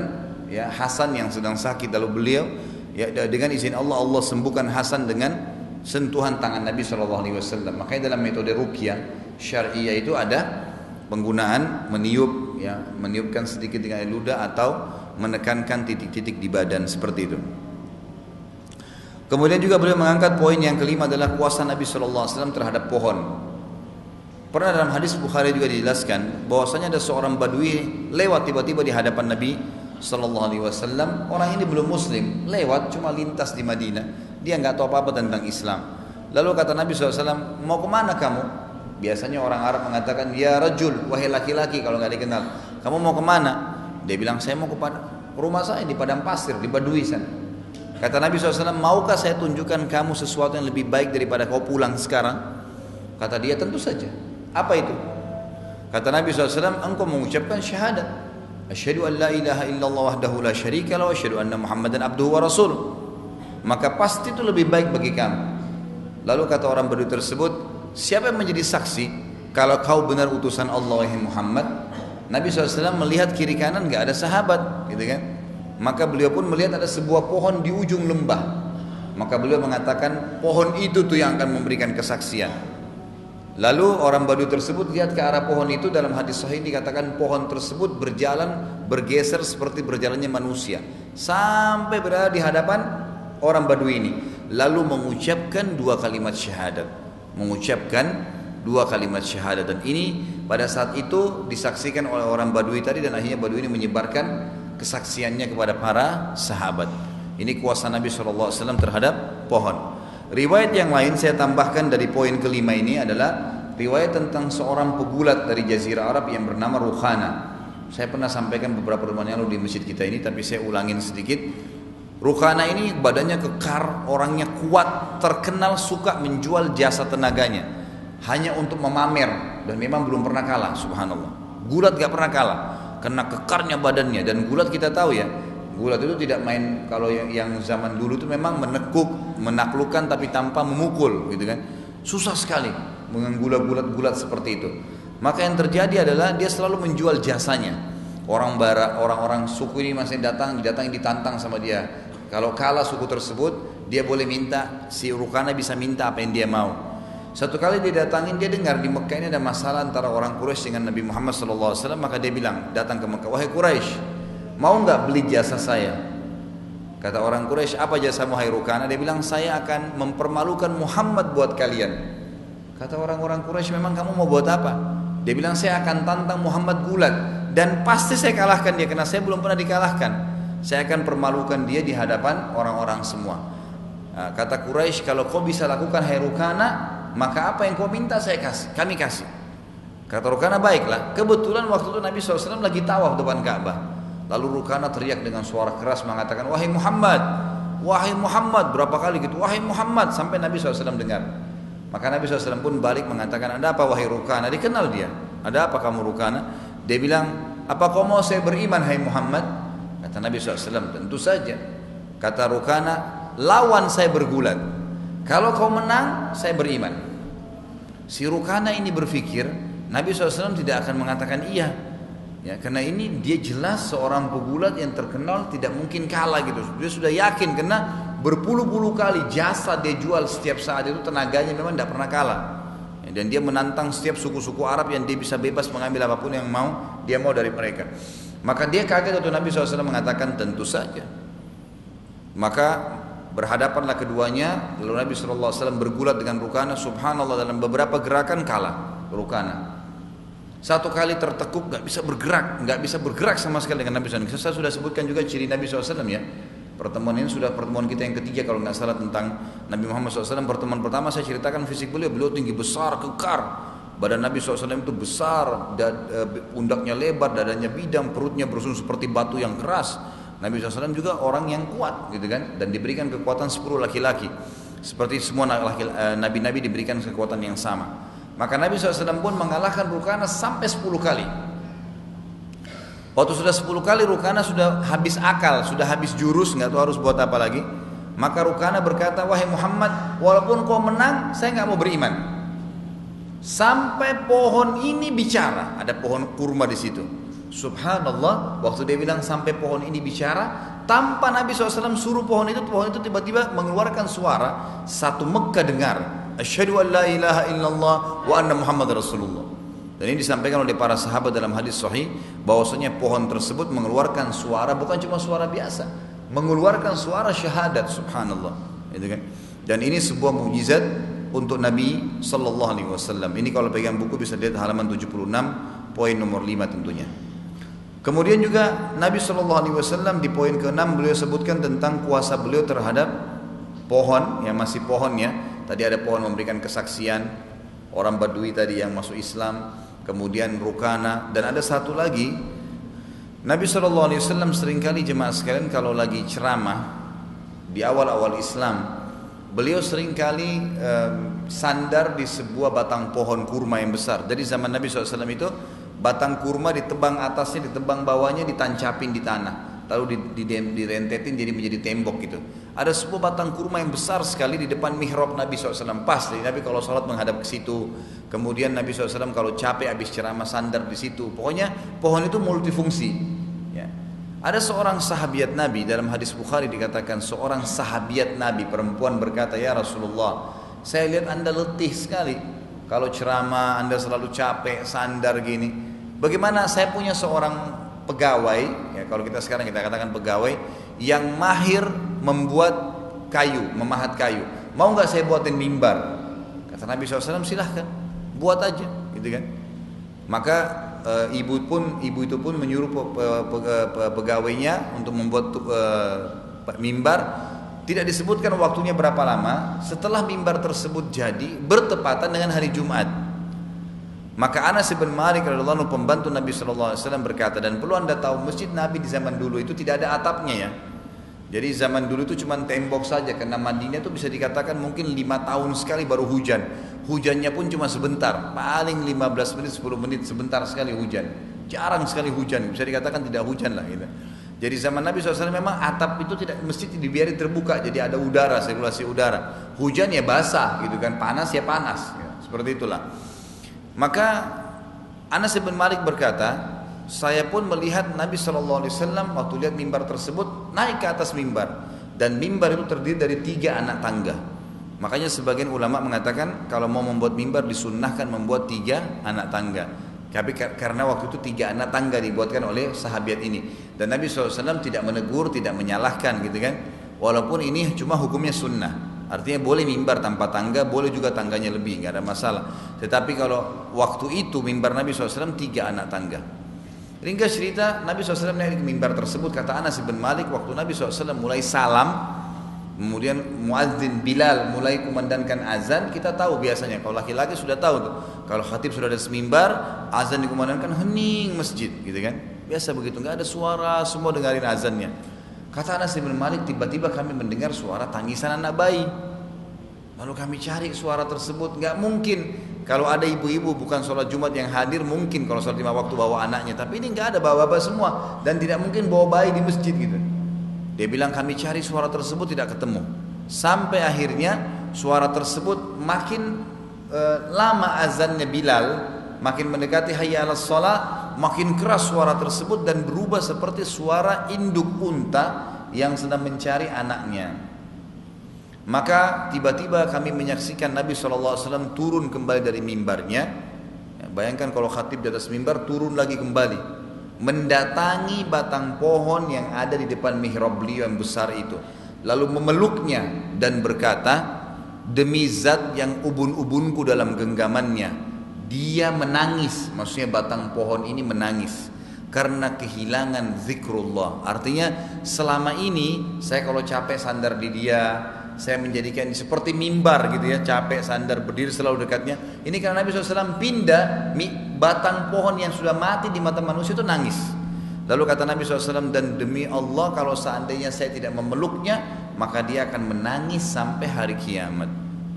ya Hasan yang sedang sakit, lalu beliau ya dengan izin Allah, Allah sembuhkan Hasan dengan sentuhan tangan Nabi SAW. Makanya dalam metode ruqyah syariah itu ada penggunaan meniupkan sedikit dengan air ludah atau menekankan titik-titik di badan seperti itu. Kemudian juga beliau mengangkat poin yang kelima adalah kuasa Nabi SAW terhadap pohon. Pernah dalam hadis Bukhari juga dijelaskan bahwasanya ada seorang badui lewat tiba-tiba di hadapan Nabi SAW. Orang ini belum muslim, lewat cuma lintas di Madinah, dia nggak tahu apa-apa tentang Islam. Lalu kata Nabi SAW, mau kemana kamu? Biasanya orang Arab mengatakan, ya rajul, wahai laki-laki, kalau nggak dikenal, kamu mau kemana? Dia bilang, saya mau ke rumah saya di padang pasir, di Badui sana. Kata Nabi SAW, maukah saya tunjukkan kamu sesuatu yang lebih baik daripada kau pulang sekarang? Kata dia, tentu saja. Apa itu? Kata Nabi SAW, engkau mengucapkan syahadat, asyhadu an la ilaha illallah wahdahu la syarika lahu wa asyhadu anna Muhammadan abduhu wa rasuluh. Maka pasti itu lebih baik bagi kamu. Lalu kata orang Badui tersebut, siapa yang menjadi saksi kalau kau benar utusan Allah wahai Muhammad? Nabi SAW melihat kiri kanan gak ada sahabat gitu kan. Maka beliau pun melihat ada sebuah pohon di ujung lembah. Maka beliau mengatakan pohon itu tuh yang akan memberikan kesaksian. Lalu orang Badui tersebut lihat ke arah pohon itu. Dalam hadis sahih dikatakan pohon tersebut bergeser seperti berjalannya manusia sampai berada di hadapan orang Badui ini, lalu mengucapkan dua kalimat syahadat. Dan ini pada saat itu disaksikan oleh orang Badui tadi, dan akhirnya Badui ini menyebarkan kesaksiannya kepada para sahabat. Ini kuasa Nabi SAW terhadap pohon. Riwayat yang lain saya tambahkan dari poin kelima ini adalah riwayat tentang seorang pegulat dari Jazirah Arab yang bernama Rukhana. Saya pernah sampaikan beberapa bulan yang lalu di masjid kita ini, tapi saya ulangin sedikit. Rukhana ini badannya kekar, orangnya kuat, terkenal suka menjual jasa tenaganya. hanya untuk memamer, dan memang belum pernah kalah, subhanallah. Gulat gak pernah kalah karena kekarnya badannya. Dan gulat kita tahu ya, gulat itu tidak main. Kalau yang zaman dulu itu memang menekuk, menaklukkan tapi tanpa memukul gitu kan. Susah sekali dengan gulat-gulat seperti itu. Maka yang terjadi adalah dia selalu menjual jasanya. Orang-orang suku ini masih didatangi, ditantang sama dia. Kalau kalah suku tersebut, dia boleh minta, si Rukana bisa minta apa yang dia mau. Satu kali dia datangin, dia dengar di Mekah ini ada masalah antara orang Quraisy dengan Nabi Muhammad SAW. Maka dia bilang, datang ke Mekah, wahai Quraisy, mau nggak beli jasa saya? Kata orang Quraisy, apa jasamu hai Rukana? Dia bilang, saya akan mempermalukan Muhammad buat kalian. Kata orang-orang Quraisy, memang kamu mau buat apa? Dia bilang, saya akan tantang Muhammad gulat, dan pasti saya kalahkan dia, karena saya belum pernah dikalahkan. Saya akan permalukan dia di hadapan orang-orang semua. Nah, kata Quraisy, kalau kau bisa lakukan hai Rukana, maka apa yang kau minta kami kasih. Kata Rukana, baiklah. Kebetulan waktu itu Nabi SAW lagi tawaf depan Ka'bah. Lalu Rukana teriak dengan suara keras mengatakan, wahai Muhammad, wahai Muhammad, berapa kali gitu, wahai Muhammad, sampai Nabi SAW dengar. Maka Nabi SAW pun balik mengatakan, ada apa wahai Rukana? Dikenal dia, ada apa kamu Rukana? Dia bilang, apa kau mau saya beriman hai Muhammad? Kata Nabi SAW, tentu saja. Kata Rukana, lawan saya bergulat, kalau kau menang saya beriman. Si Rukana ini berpikir Nabi SAW tidak akan mengatakan iya ya, karena ini dia jelas seorang pegulat yang terkenal, tidak mungkin kalah gitu. Dia sudah yakin karena berpuluh-puluh kali jasa dia jual setiap saat itu, tenaganya memang tidak pernah kalah ya, dan dia menantang setiap suku-suku Arab yang dia bisa bebas mengambil apapun yang dia mau dari mereka. Maka dia kaget waktu Nabi SAW mengatakan tentu saja. Maka berhadapanlah keduanya, lalu Nabi SAW bergulat dengan Rukana. Subhanallah, dalam beberapa gerakan kalah Rukana. Satu kali tertekuk, nggak bisa bergerak sama sekali dengan Nabi SAW. Saya sudah sebutkan juga ciri Nabi SAW ya. Pertemuan ini sudah pertemuan kita yang ketiga kalau nggak salah tentang Nabi Muhammad SAW. Pertemuan pertama saya ceritakan fisik beliau tinggi besar, kekar. Badan Nabi SAW itu besar, pundaknya lebar, dadanya bidang, perutnya bersusun seperti batu yang keras. Nabi SAW juga orang yang kuat gitu kan, dan diberikan kekuatan 10 laki-laki. Seperti semua nabi-nabi diberikan kekuatan yang sama. Maka Nabi SAW pun mengalahkan Rukana sampai 10 kali. Waktu sudah 10 kali Rukana sudah habis akal, sudah habis jurus, nggak tahu harus buat apa lagi. Maka Rukana berkata, wahai Muhammad, walaupun kau menang, saya nggak mau beriman. Sampai pohon ini bicara, ada pohon kurma di situ. Subhanallah, waktu dia bilang sampai pohon ini bicara, tanpa Nabi SAW suruh pohon itu tiba-tiba mengeluarkan suara. Satu Mekah dengar, asyhadu an la ilaha illallah wa anna Muhammad Rasulullah. Dan ini disampaikan oleh para sahabat dalam hadis sahih, bahwasanya pohon tersebut mengeluarkan suara, bukan cuma suara biasa, mengeluarkan suara syahadat. Subhanallah, itu kan. Dan ini sebuah mukjizat untuk Nabi SAW. Ini kalau pegang buku bisa lihat halaman 76, poin nomor 5 tentunya. Kemudian juga Nabi SAW di poin ke-6 beliau sebutkan tentang kuasa beliau terhadap pohon, yang masih pohonnya. Tadi ada pohon memberikan kesaksian, orang Badui tadi yang masuk Islam, kemudian Rukana, dan ada satu lagi. Nabi SAW seringkali jemaah sekalian kalau lagi ceramah di awal-awal Islam, beliau seringkali sandar di sebuah batang pohon kurma yang besar. Jadi zaman Nabi SAW itu batang kurma ditebang atasnya, ditebang bawahnya, ditancapin di tanah, lalu direntetin jadi menjadi tembok gitu. Ada sebuah batang kurma yang besar sekali di depan mihrab Nabi SAW. Pas, jadi Nabi kalau sholat menghadap ke situ. Kemudian Nabi SAW kalau capek habis ceramah sandar di situ. Pokoknya pohon itu multifungsi. Ya. Ada seorang sahabiat Nabi, dalam hadis Bukhari dikatakan seorang sahabiat Nabi perempuan berkata, ya Rasulullah, saya lihat anda letih sekali. Kalau ceramah anda selalu capek, sandar gini. Bagaimana saya punya seorang pegawai, ya kalau kita sekarang kita katakan pegawai, yang mahir membuat kayu, memahat kayu. Mau nggak saya buatin mimbar? Kata Nabi SAW, silahkan, buat aja, gitu kan. Maka ibu itu pun menyuruh pegawainya untuk membuat mimbar. Tidak disebutkan waktunya berapa lama. Setelah mimbar tersebut jadi, bertepatan dengan hari Jumat. Maka Anas bin Malik radhiyallahu anhu, pembantu Nabi SAW berkata, dan perlu anda tahu masjid Nabi di zaman dulu itu tidak ada atapnya ya. Jadi zaman dulu itu cuma tembok saja, karena Madinah itu bisa dikatakan mungkin 5 tahun sekali baru hujan. Hujannya pun cuma sebentar, paling 15 menit, 10 menit, sebentar sekali hujan. Jarang sekali hujan, bisa dikatakan tidak hujan lah gitu. Jadi zaman Nabi SAW memang atap itu tidak mesti dibiarkan terbuka, jadi ada udara, sirkulasi udara. Hujan ya basah gitu kan, panas ya panas, ya, seperti itulah. Maka Anas bin Malik berkata, saya pun melihat Nabi SAW waktu lihat mimbar tersebut naik ke atas mimbar, dan mimbar itu terdiri dari 3 anak tangga. Makanya sebagian ulama mengatakan kalau mau membuat mimbar disunnahkan membuat 3 anak tangga. Tapi karena waktu itu 3 anak tangga dibuatkan oleh sahabat ini, dan Nabi SAW tidak menegur, tidak menyalahkan gitu kan. Walaupun ini cuma hukumnya sunnah. Artinya boleh mimbar tanpa tangga, boleh juga tangganya lebih, nggak ada masalah. Tetapi kalau waktu itu mimbar Nabi SAW 3 anak tangga. Ringkas cerita, Nabi SAW naik ke mimbar tersebut, kata Anas bin Malik, waktu Nabi SAW mulai salam, kemudian muadzin Bilal mulai kumandangkan azan, kita tahu biasanya, kalau laki-laki sudah tahu tuh, kalau khatib sudah ada semimbar, azan dikumandangkan, hening masjid, gitu kan? Biasa begitu, nggak ada suara, semua dengarin azannya. Kata Anas bin Malik, tiba-tiba kami mendengar suara tangisan anak bayi. Lalu kami cari suara tersebut, nggak mungkin. Kalau ada ibu-ibu bukan sholat Jumat yang hadir, mungkin kalau sholat 5 waktu bawa anaknya. Tapi ini nggak ada, bawa-bawa semua, dan tidak mungkin bawa bayi di masjid gitu. Dia bilang kami cari suara tersebut tidak ketemu. Sampai akhirnya suara tersebut makin lama azannya Bilal, makin mendekati hayya 'alas shalah, makin keras suara tersebut dan berubah seperti suara induk unta yang sedang mencari anaknya. Maka tiba-tiba kami menyaksikan Nabi SAW turun kembali dari mimbarnya. Bayangkan kalau khatib di atas mimbar, turun lagi kembali, mendatangi batang pohon yang ada di depan mihrab beliau yang besar itu, lalu memeluknya dan berkata, demi zat yang ubun-ubunku dalam genggamannya, dia menangis. Maksudnya batang pohon ini menangis karena kehilangan zikrullah. Artinya selama ini saya kalau capek sandar di dia, saya menjadikan seperti mimbar gitu ya, capek sandar berdiri selalu dekatnya. Ini karena Nabi SAW pindah, batang pohon yang sudah mati di mata manusia itu nangis. Lalu kata Nabi SAW, dan demi Allah kalau seandainya saya tidak memeluknya, maka dia akan menangis sampai hari kiamat.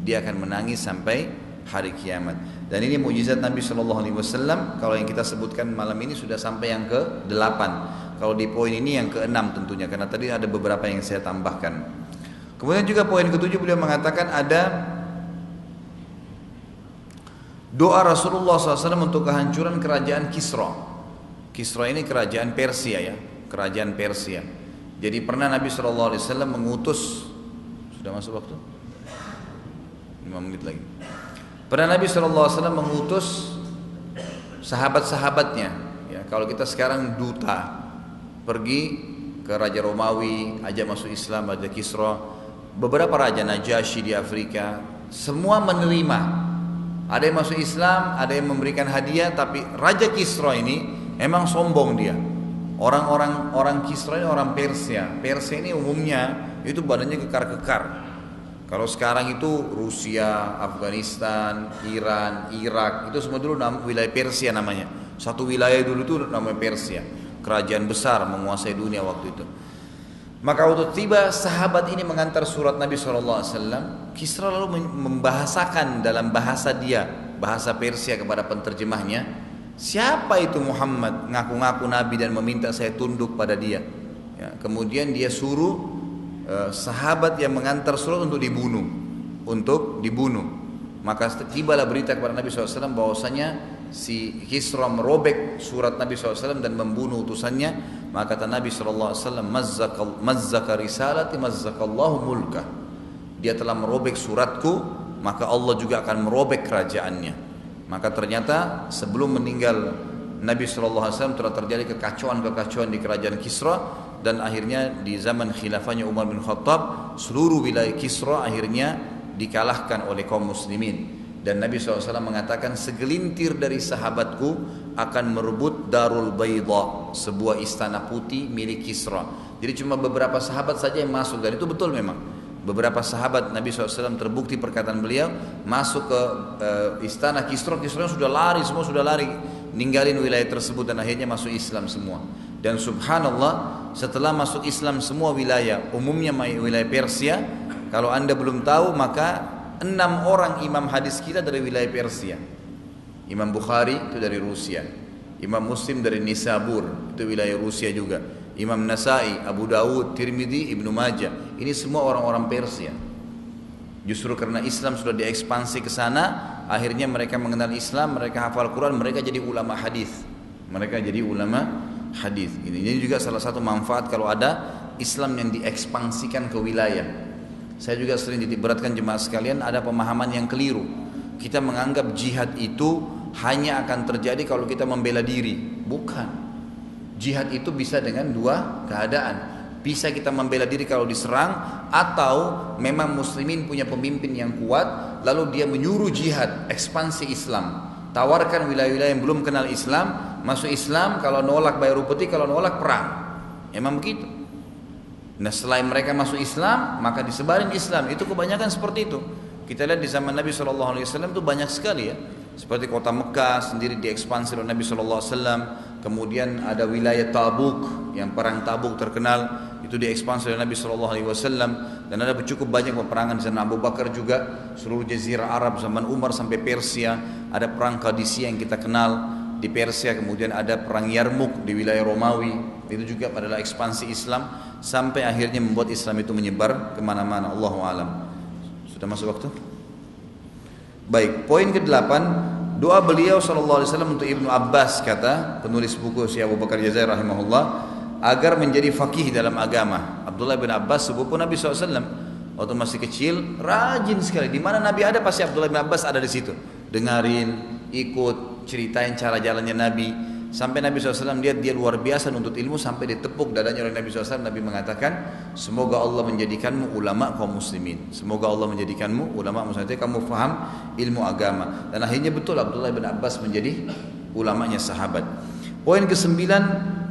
Dia akan menangis sampai hari kiamat. Dan ini mukjizat Nabi SAW. Kalau yang kita sebutkan malam ini sudah sampai yang ke-8. Kalau di poin ini yang ke-6 tentunya, karena tadi ada beberapa yang saya tambahkan. Kemudian juga poin ke-7 beliau mengatakan ada doa Rasulullah SAW untuk kehancuran kerajaan Kisra. Kisra ini kerajaan Persia ya, kerajaan Persia. Jadi pernah Nabi SAW mengutus, sudah masuk waktu? 5 menit lagi. Pernah Nabi SAW mengutus sahabat-sahabatnya. Ya, kalau kita sekarang duta, pergi ke Raja Romawi, ajak masuk Islam, Raja Kisra. Beberapa raja, Najasyi di Afrika, semua menerima. Ada yang masuk Islam, ada yang memberikan hadiah. Tapi Raja Kisra ini emang sombong dia. Orang Kisra ini orang Persia. Persia ini umumnya itu badannya kekar-kekar. Kalau sekarang itu Rusia, Afghanistan, Iran, Irak, itu semua dulu wilayah Persia namanya. Satu wilayah dulu itu namanya Persia. Kerajaan besar menguasai dunia waktu itu. Maka waktu tiba sahabat ini mengantar surat Nabi SAW, Kisra lalu membahasakan dalam bahasa dia, bahasa Persia kepada penterjemahnya, siapa itu Muhammad, ngaku-ngaku Nabi dan meminta saya tunduk pada dia. Ya, kemudian dia suruh sahabat yang mengantar surat untuk dibunuh. Maka tibalah berita kepada Nabi SAW bahwasanya si Kisra merobek surat Nabi SAW dan membunuh utusannya. Maka kata Nabi SAW, mazzaka risalati mazzakallahu mulkah. Dia telah merobek suratku, maka Allah juga akan merobek kerajaannya. Maka ternyata sebelum meninggal Nabi SAW telah terjadi kekacauan di kerajaan Kisra. Dan akhirnya di zaman khilafahnya Umar bin Khattab, seluruh wilayah Kisra akhirnya dikalahkan oleh kaum muslimin. Dan Nabi SAW mengatakan segelintir dari sahabatku akan merebut Darul Bayda, sebuah istana putih milik Kisra. Jadi cuma beberapa sahabat saja yang masuk, dan itu betul memang. Beberapa sahabat Nabi SAW terbukti perkataan beliau masuk ke istana Kisra. Kisra sudah lari, semua sudah lari, ninggalin wilayah tersebut dan akhirnya masuk Islam semua. Dan subhanallah setelah masuk Islam semua wilayah, umumnya wilayah Persia. Kalau anda belum tahu, maka 6 orang imam hadis kita dari wilayah Persia. Imam Bukhari itu dari Rusia, Imam Muslim dari Nisabur, itu wilayah Rusia juga. Imam Nasai, Abu Dawud, Tirmidzi, Ibnu Majah, ini semua orang-orang Persia. Justru karena Islam sudah diekspansi ke sana, akhirnya mereka mengenal Islam, mereka hafal Quran, mereka jadi ulama hadis. Mereka jadi ulama hadis. Ini juga salah satu manfaat kalau ada Islam yang diekspansikan ke wilayah. Saya juga sering diberatkan jemaah sekalian, ada pemahaman yang keliru. Kita menganggap jihad itu hanya akan terjadi kalau kita membela diri. Bukan. Jihad itu bisa dengan dua keadaan. Bisa kita membela diri kalau diserang, atau memang muslimin punya pemimpin yang kuat, lalu dia menyuruh jihad, ekspansi Islam. Tawarkan wilayah-wilayah yang belum kenal Islam, masuk Islam, kalau nolak bayar upeti, kalau nolak perang. Emang begitu. Nah, selain mereka masuk Islam, maka disebarin Islam. Itu kebanyakan seperti itu. Kita lihat di zaman Nabi SAW itu banyak sekali ya. Seperti kota Mekah sendiri diekspansi oleh Nabi SAW. Kemudian ada wilayah Tabuk, yang perang Tabuk terkenal, itu diekspansi oleh Nabi SAW. Dan ada cukup banyak peperangan di sana. Abu Bakar juga, seluruh jazirah Arab zaman Umar sampai Persia. Ada perang Qadisiyah yang kita kenal di Persia. Kemudian ada perang Yarmuk di wilayah Romawi. Itu juga adalah ekspansi Islam, sampai akhirnya membuat Islam itu menyebar kemana-mana. Allahu a'lam. Sudah masuk waktu? Baik, poin ke-8, doa beliau SAW untuk Ibnu Abbas, kata penulis buku Syekh Abu Bakar Jazair rahimahullah, agar menjadi faqih dalam agama. Abdullah bin Abbas sepupu Nabi SAW, waktu masih kecil rajin sekali. Di mana Nabi ada pasti Abdullah bin Abbas ada di situ. Dengarin, ikut, ceritain cara jalannya Nabi. Sampai Nabi SAW lihat dia luar biasa nuntut ilmu, sampai ditepuk dadanya oleh Nabi SAW. Nabi mengatakan, semoga Allah menjadikanmu ulama kaum muslimin. Semoga Allah menjadikanmu ulama muslimin, kamu faham ilmu agama. Dan akhirnya betul Abdullah bin Abbas menjadi ulamanya sahabat. Poin ke-9,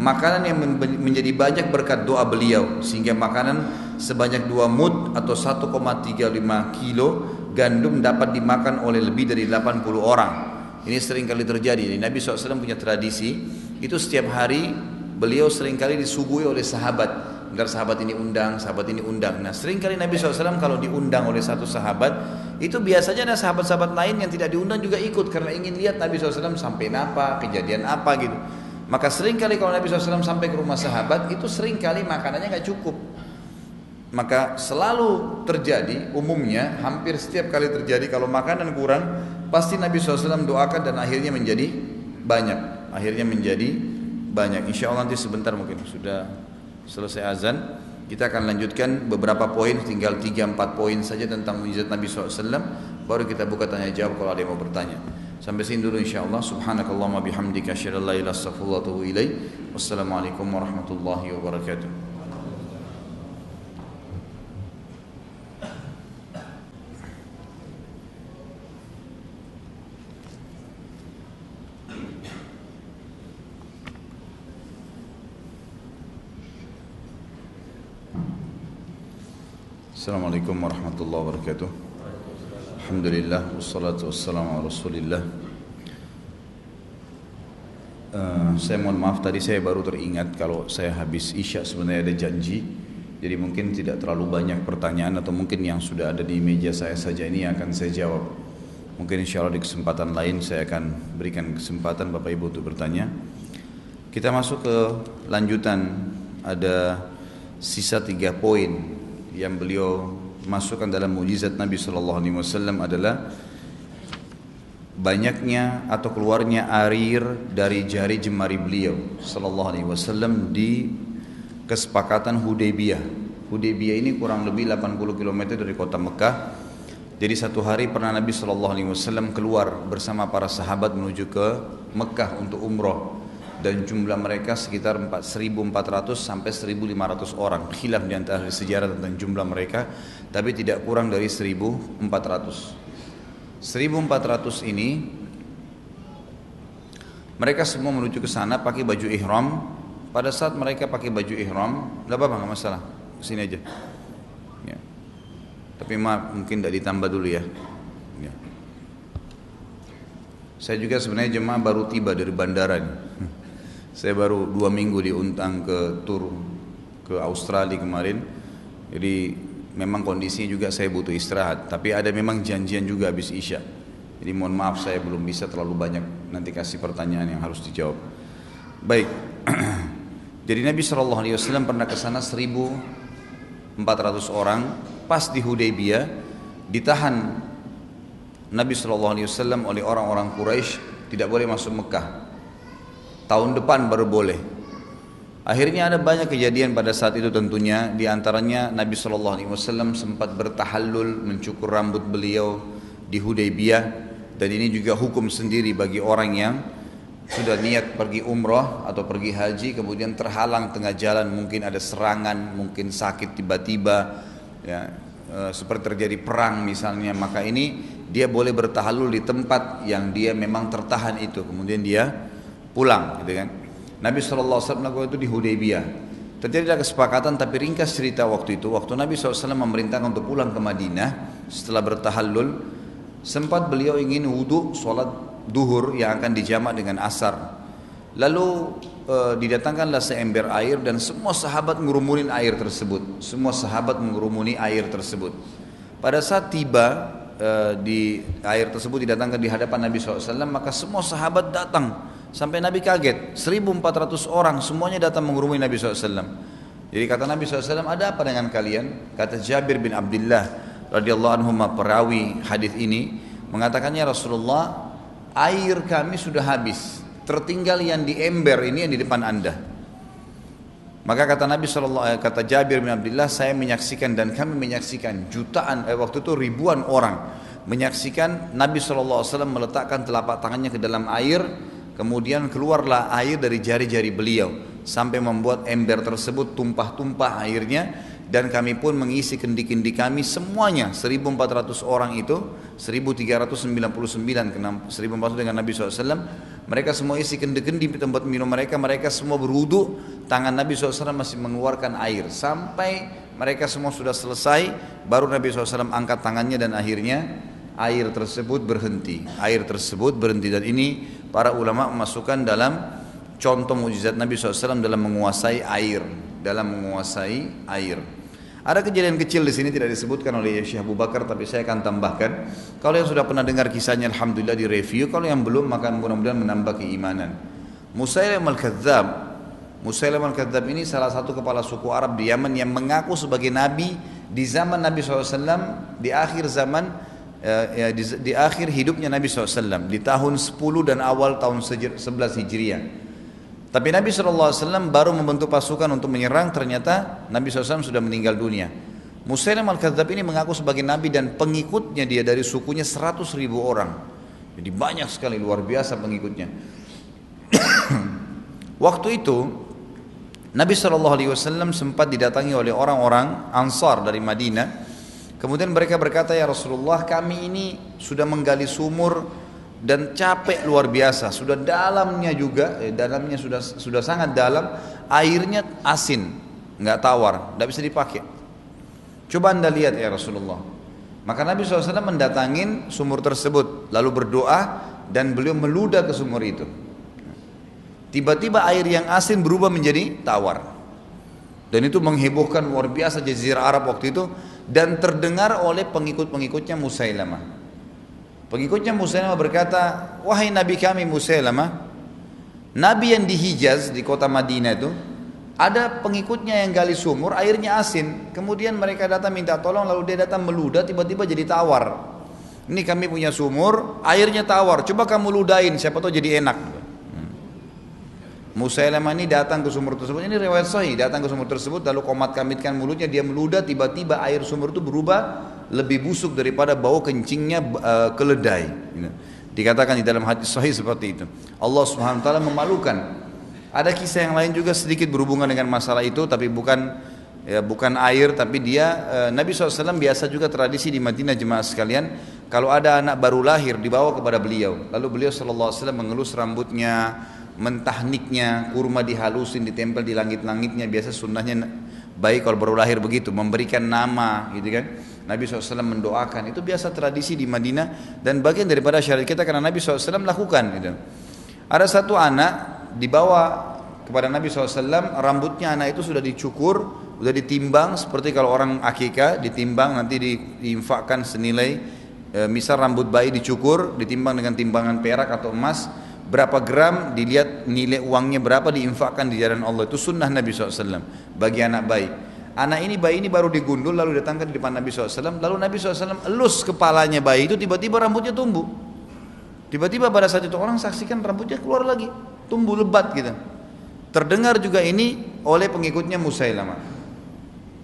makanan yang menjadi banyak berkat doa beliau, sehingga makanan sebanyak 2 mud atau 1,35 kilo gandum dapat dimakan oleh lebih dari 80 orang. Ini sering kali terjadi. Nabi SAW punya tradisi, itu setiap hari beliau sering kali disuguhi oleh sahabat. Agar sahabat ini undang, sahabat ini undang. Nah, sering kali Nabi SAW kalau diundang oleh satu sahabat, itu biasanya ada sahabat-sahabat lain yang tidak diundang juga ikut, karena ingin lihat Nabi SAW sampai apa, kejadian apa gitu. Maka sering kali kalau Nabi SAW sampai ke rumah sahabat, itu sering kali makanannya gak cukup. Maka selalu terjadi, umumnya hampir setiap kali terjadi, kalau makanan kurang, pasti Nabi SAW doakan dan akhirnya menjadi banyak. Akhirnya menjadi banyak. Insya Allah nanti sebentar mungkin sudah selesai azan, kita akan lanjutkan beberapa poin, tinggal 3-4 poin saja tentang mukjizat Nabi SAW. Baru kita buka tanya jawab kalau ada yang mau bertanya. Sampai sini dulu insya Allah. Subhanakallahumma bihamdika asyhadu an la ilaha illa anta astaghfiruka wa atubu ilaik. Wassalamualaikum warahmatullahi wabarakatuh. Assalamualaikum warahmatullahi wabarakatuh. Alhamdulillah wassalatu wassalamu ala Rasulillah. Saya mohon maaf, tadi saya baru teringat kalau saya habis Isya sebenarnya ada janji. Jadi mungkin tidak terlalu banyak pertanyaan, atau mungkin yang sudah ada di meja saya saja ini yang akan saya jawab. Mungkin insya Allah di kesempatan lain saya akan berikan kesempatan Bapak Ibu untuk bertanya. Kita masuk ke lanjutan, ada sisa 3 poin yang beliau masukkan dalam mukjizat Nabi SAW adalah banyaknya atau keluarnya air dari jari jemari beliau SAW di kesepakatan Hudaybiyah. Hudaybiyah ini kurang lebih 80 km dari kota Mekah. Jadi satu hari pernah Nabi SAW keluar bersama para sahabat menuju ke Mekah untuk umroh. Dan jumlah mereka sekitar 1.400 sampai 1.500 orang. Khilaf di antara sejarah tentang jumlah mereka, tapi tidak kurang dari 1.400. 1.400 ini mereka semua menuju ke sana pakai baju ihram. Pada saat mereka pakai baju ihram, enggak apa-apa, enggak masalah. Kesini aja. Ya. Tapi maaf, mungkin tidak ditambah dulu ya. Ya. Saya juga sebenarnya jemaah baru tiba dari bandara nih. Saya baru 2 minggu diuntang ke tur ke Australia kemarin. Jadi memang kondisinya juga saya butuh istirahat. Tapi ada memang janjian juga habis Isya. Jadi mohon maaf saya belum bisa terlalu banyak nanti kasih pertanyaan yang harus dijawab. Baik. Jadi Nabi SAW pernah ke sana 1.400 orang. Pas di Hudaybiyah ditahan Nabi SAW oleh orang-orang Quraisy, tidak boleh masuk Mekah. Tahun depan baru boleh. Akhirnya ada banyak kejadian pada saat itu tentunya. Di antaranya Nabi SAW sempat bertahallul, mencukur rambut beliau di Hudaybiyah. Dan ini juga hukum sendiri bagi orang yang sudah niat pergi umrah atau pergi haji, kemudian terhalang tengah jalan, mungkin ada serangan, mungkin sakit tiba-tiba, ya, seperti terjadi perang misalnya, maka ini dia boleh bertahallul di tempat yang dia memang tertahan itu, kemudian dia pulang, gitu kan. Nabi SAW melakukan itu di Hudaybiyah. Terjadilah kesepakatan, tapi ringkas cerita waktu itu, waktu Nabi SAW memerintahkan untuk pulang ke Madinah setelah bertahallul, sempat beliau ingin wudhu sholat duhur yang akan dijamak dengan asar. Lalu didatangkanlah seember air dan semua sahabat mengurumuni air tersebut. Semua sahabat mengurumuni air tersebut. Pada saat tiba di air tersebut didatangkan di hadapan Nabi SAW, maka semua sahabat datang. Sampai Nabi kaget, 1.400 orang semuanya datang mengurumuni Nabi SAW. Jadi kata Nabi SAW, ada apa dengan kalian? Kata Jabir bin Abdullah radhiyallahu anhu, perawi hadis ini, mengatakannya, Rasulullah, air kami sudah habis, tertinggal yang di ember ini yang di depan anda. Maka kata Nabi SAW, kata Jabir bin Abdullah, saya menyaksikan dan kami menyaksikan jutaan, waktu itu ribuan orang menyaksikan Nabi SAW meletakkan telapak tangannya ke dalam air, kemudian keluarlah air dari jari-jari beliau sampai membuat ember tersebut tumpah-tumpah airnya, dan kami pun mengisi kendi-kendi kami semuanya 1.400 orang itu, 1.399 kena 1.400 dengan Nabi SAW, mereka semua isi kendi-kendi di tempat minum mereka, mereka semua berwudu, tangan Nabi SAW masih mengeluarkan air sampai mereka semua sudah selesai, baru Nabi SAW angkat tangannya dan akhirnya air tersebut berhenti. Air tersebut berhenti, dan ini para ulama memasukkan dalam contoh mukjizat Nabi SAW dalam menguasai air, Ada kejadian kecil di sini tidak disebutkan oleh Syekh Abu Bakar, tapi saya akan tambahkan. Kalau yang sudah pernah dengar kisahnya, alhamdulillah direview. Kalau yang belum, maka mudah-mudahan menambah keimanan. Musailamah al-Kadzdzab ini salah satu kepala suku Arab di Yaman yang mengaku sebagai nabi di zaman Nabi SAW, di akhir zaman, di akhir hidupnya Nabi SAW, di tahun 10 dan awal tahun 11 Hijriah. Tapi Nabi SAW baru membentuk pasukan untuk menyerang, ternyata Nabi SAW sudah meninggal dunia. Musailamah al-Kadzdzab ini mengaku sebagai nabi dan pengikutnya dia dari sukunya 100.000 orang. Jadi banyak sekali, luar biasa pengikutnya. Waktu itu Nabi SAW sempat didatangi oleh orang-orang Ansar dari Madinah. Kemudian mereka berkata, ya Rasulullah, kami ini sudah menggali sumur dan capek luar biasa, sudah dalamnya juga, dalamnya sudah sangat dalam, airnya asin, nggak tawar, nggak bisa dipakai. Coba anda lihat ya Rasulullah. Maka Nabi SAW mendatangin sumur tersebut, lalu berdoa dan beliau meludah ke sumur itu. Tiba-tiba air yang asin berubah menjadi tawar, dan itu menghebohkan luar biasa Jazirah Arab waktu itu, dan terdengar oleh pengikut-pengikutnya Musailamah. Pengikutnya Musailamah berkata, wahai Nabi kami Musailamah, Nabi yang di Hijaz, di kota Madinah itu, ada pengikutnya yang gali sumur, airnya asin. Kemudian mereka datang minta tolong, lalu dia datang meludah, tiba-tiba jadi tawar. Ini kami punya sumur, airnya tawar, coba kamu ludahin, siapa tahu jadi enak. Musailamah ini datang ke sumur tersebut, ini riwayat sahih, datang ke sumur tersebut, lalu komat-kamitkan mulutnya, dia meludah, tiba-tiba air sumur itu berubah lebih busuk daripada bau kencingnya keledai. Dikatakan di dalam hadis sahih seperti itu. Allah Subhanahu wa taala memalukan. Ada kisah yang lain juga sedikit berhubungan dengan masalah itu, tapi bukan air, tapi dia Nabi SAW biasa juga tradisi di Madinah jemaah sekalian, kalau ada anak baru lahir dibawa kepada beliau, lalu beliau SAW mengelus rambutnya, mentahniknya, kurma dihalusin, ditempel di langit-langitnya. Biasa sunnahnya baik kalau baru lahir begitu, memberikan nama gitu kan. Nabi SAW mendoakan, itu biasa tradisi di Madinah dan bagian daripada syariat kita karena Nabi SAW lakukan gitu. Ada satu anak dibawa kepada Nabi SAW, rambutnya anak itu sudah dicukur, sudah ditimbang seperti kalau orang akikah ditimbang nanti diinfakkan senilai, misal rambut bayi dicukur, ditimbang dengan timbangan perak atau emas, berapa gram, dilihat nilai uangnya berapa, diinfakkan di jalan Allah. Itu sunnah Nabi SAW bagi anak bayi. Anak ini, bayi ini baru digundul lalu datangkan di depan Nabi SAW, lalu Nabi SAW elus kepalanya bayi itu, tiba-tiba rambutnya tumbuh. Tiba-tiba pada saat itu orang saksikan rambutnya keluar lagi, tumbuh lebat gitu. Terdengar juga ini oleh pengikutnya Musailamah.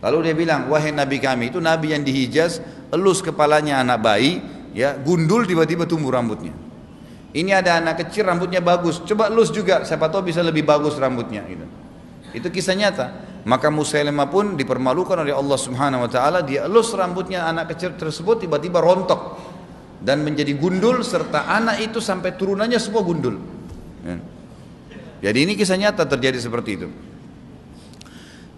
Lalu dia bilang, wahai Nabi kami, itu Nabi yang di Hijaz, elus kepalanya anak bayi, ya gundul tiba-tiba tumbuh rambutnya. Ini ada anak kecil rambutnya bagus, coba elus juga, siapa tahu bisa lebih bagus rambutnya gitu. Itu kisah nyata. Maka Musailamah pun dipermalukan oleh Allah Subhanahu wa taala, dia elus rambutnya anak kecil tersebut, tiba-tiba rontok dan menjadi gundul, serta anak itu sampai turunannya semua gundul. Jadi ini kisah nyata terjadi seperti itu.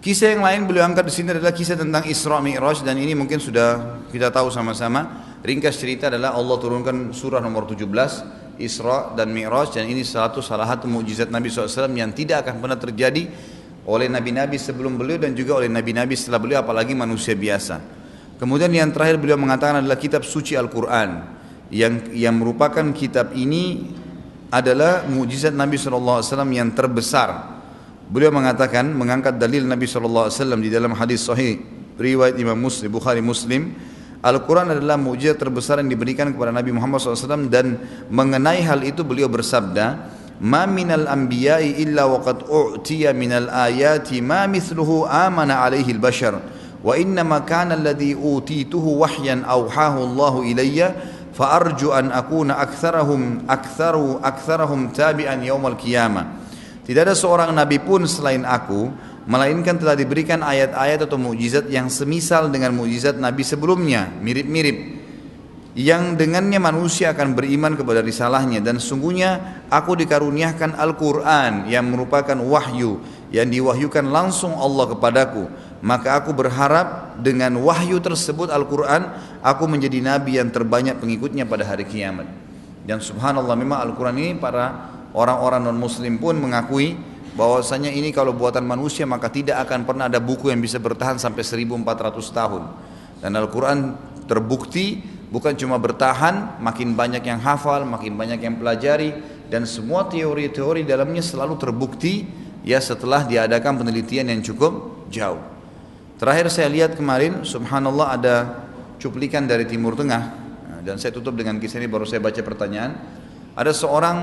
Kisah yang lain beliau angkat di sini adalah kisah tentang Isra Mi'raj, dan ini mungkin sudah kita tahu sama-sama. Ringkas cerita adalah Allah turunkan surah nomor 17 Isra dan Mi'raj, dan ini salah satu mukjizat Nabi SAW yang tidak akan pernah terjadi oleh nabi-nabi sebelum beliau dan juga oleh nabi-nabi setelah beliau, apalagi manusia biasa. Kemudian yang terakhir beliau mengatakan adalah kitab suci Al-Quran, yang merupakan kitab ini adalah mukjizat Nabi SAW yang terbesar. Beliau mengatakan, mengangkat dalil Nabi SAW di dalam hadis sahih riwayat Imam Muslim, Bukhari Muslim, Al-Quran adalah mukjizat terbesar yang diberikan kepada Nabi Muhammad SAW, dan mengenai hal itu beliau bersabda, ma minal anbiya'i illa waqad u'tiya minal ayati ma mithluhu amana alaihi al-bashar wa innama kana alladhi utituhu wahyan awhahu Allahu ilayya fa arju an akuna aktharahum tabi'an yaumal qiyamah. Tidak ada seorang nabi pun selain aku melainkan telah diberikan ayat-ayat atau mukjizat yang semisal dengan mukjizat nabi sebelumnya, mirip-mirip, yang dengannya manusia akan beriman kepada risalahnya. Dan sungguhnya aku dikaruniakan Al-Quran yang merupakan wahyu yang diwahyukan langsung Allah kepadaku, maka aku berharap dengan wahyu tersebut Al-Quran aku menjadi nabi yang terbanyak pengikutnya pada hari kiamat. Dan subhanallah, memang Al-Quran ini para orang-orang non-muslim pun mengakui bahwasanya ini kalau buatan manusia maka tidak akan pernah ada buku yang bisa bertahan sampai 1400 tahun. Dan Al-Quran terbukti bukan cuma bertahan, makin banyak yang hafal, makin banyak yang pelajari, dan semua teori-teori dalamnya selalu terbukti ya setelah diadakan penelitian yang cukup jauh. Terakhir saya lihat kemarin, subhanallah, ada cuplikan dari Timur Tengah, dan saya tutup dengan kisah ini, baru saya baca pertanyaan. Ada seorang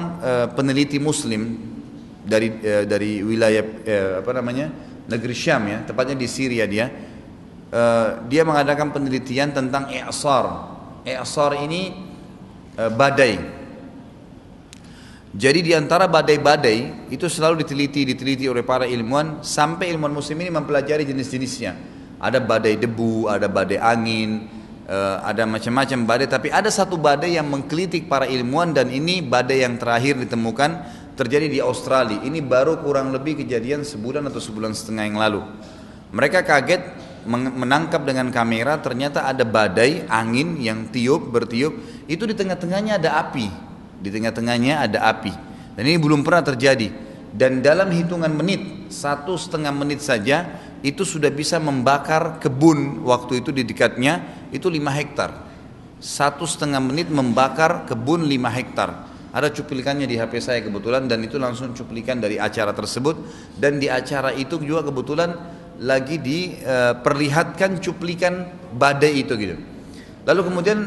peneliti Muslim dari wilayah negeri Syam, ya, tepatnya di Syria dia. Dia mengadakan penelitian tentang i'sar. I'sar ini badai. Jadi di antara badai-badai itu selalu diteliti oleh para ilmuwan, sampai ilmuwan muslim ini mempelajari jenis-jenisnya. Ada badai debu, ada badai angin, ada macam-macam badai, tapi ada satu badai yang menggelitik para ilmuwan, dan ini badai yang terakhir ditemukan terjadi di Australia. Ini baru kurang lebih kejadian sebulan atau sebulan setengah yang lalu. Mereka kaget menangkap dengan kamera, ternyata ada badai angin yang bertiup, itu di tengah-tengahnya ada api, dan ini belum pernah terjadi. Dan dalam hitungan menit, 1,5 menit saja, itu sudah bisa membakar kebun. Waktu itu di dekatnya itu 5 hektar. 1,5 menit membakar kebun 5 hektar. Ada cuplikannya di HP saya kebetulan, dan itu langsung cuplikan dari acara tersebut. Dan di acara itu juga kebetulan lagi diperlihatkan cuplikan badai itu gitu. Lalu kemudian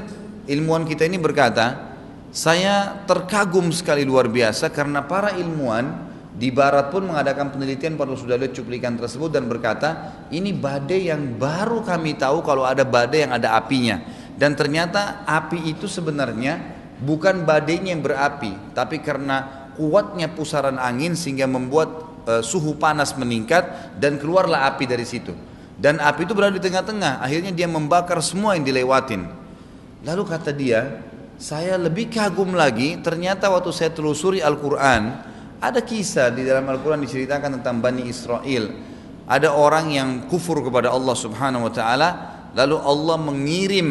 ilmuwan kita ini berkata, saya terkagum sekali, luar biasa, karena para ilmuwan di barat pun mengadakan penelitian pada sudah lihat cuplikan tersebut, dan berkata ini badai yang baru kami tahu kalau ada badai yang ada apinya. Dan ternyata api itu sebenarnya bukan badainya yang berapi, tapi karena kuatnya pusaran angin sehingga membuat suhu panas meningkat, dan keluarlah api dari situ. Dan api itu berada di tengah-tengah, akhirnya dia membakar semua yang dilewatin. Lalu kata dia, saya lebih kagum lagi, ternyata waktu saya telusuri Al-Quran, ada kisah di dalam Al-Quran diceritakan tentang Bani Israel. Ada orang yang kufur kepada Allah Subhanahu wa ta'ala, lalu Allah mengirim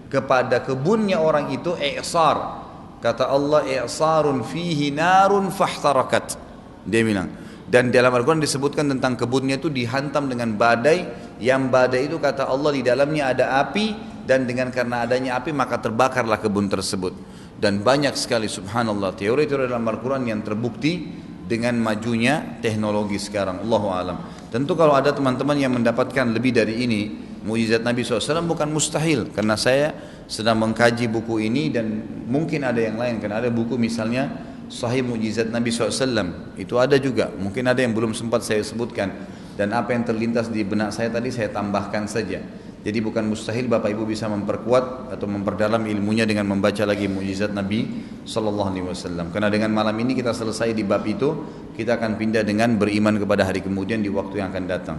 kepada kebunnya orang itu i'sar. Kata Allah, i'sarun fihi narun fahtarakat. Dia bilang, Dan dalam Al-Quran disebutkan tentang kebunnya itu dihantam dengan badai, yang badai itu kata Allah di dalamnya ada api, dan dengan karena adanya api maka terbakarlah kebun tersebut. Dan banyak sekali subhanallah teori-teori dalam Al-Quran yang terbukti dengan majunya teknologi sekarang. Allahu alam. Tentu kalau ada teman-teman yang mendapatkan lebih dari ini mukjizat Nabi SAW, bukan mustahil, karena saya sedang mengkaji buku ini dan mungkin ada yang lain, karena ada buku misalnya Sahih Mukjizat Nabi SAW, itu ada juga, mungkin ada yang belum sempat saya sebutkan, dan apa yang terlintas di benak saya tadi saya tambahkan saja. Jadi bukan mustahil Bapak Ibu bisa memperkuat atau memperdalam ilmunya dengan membaca lagi mukjizat Nabi SAW. Karena dengan malam ini kita selesai di bab itu, kita akan pindah dengan beriman kepada hari kemudian di waktu yang akan datang.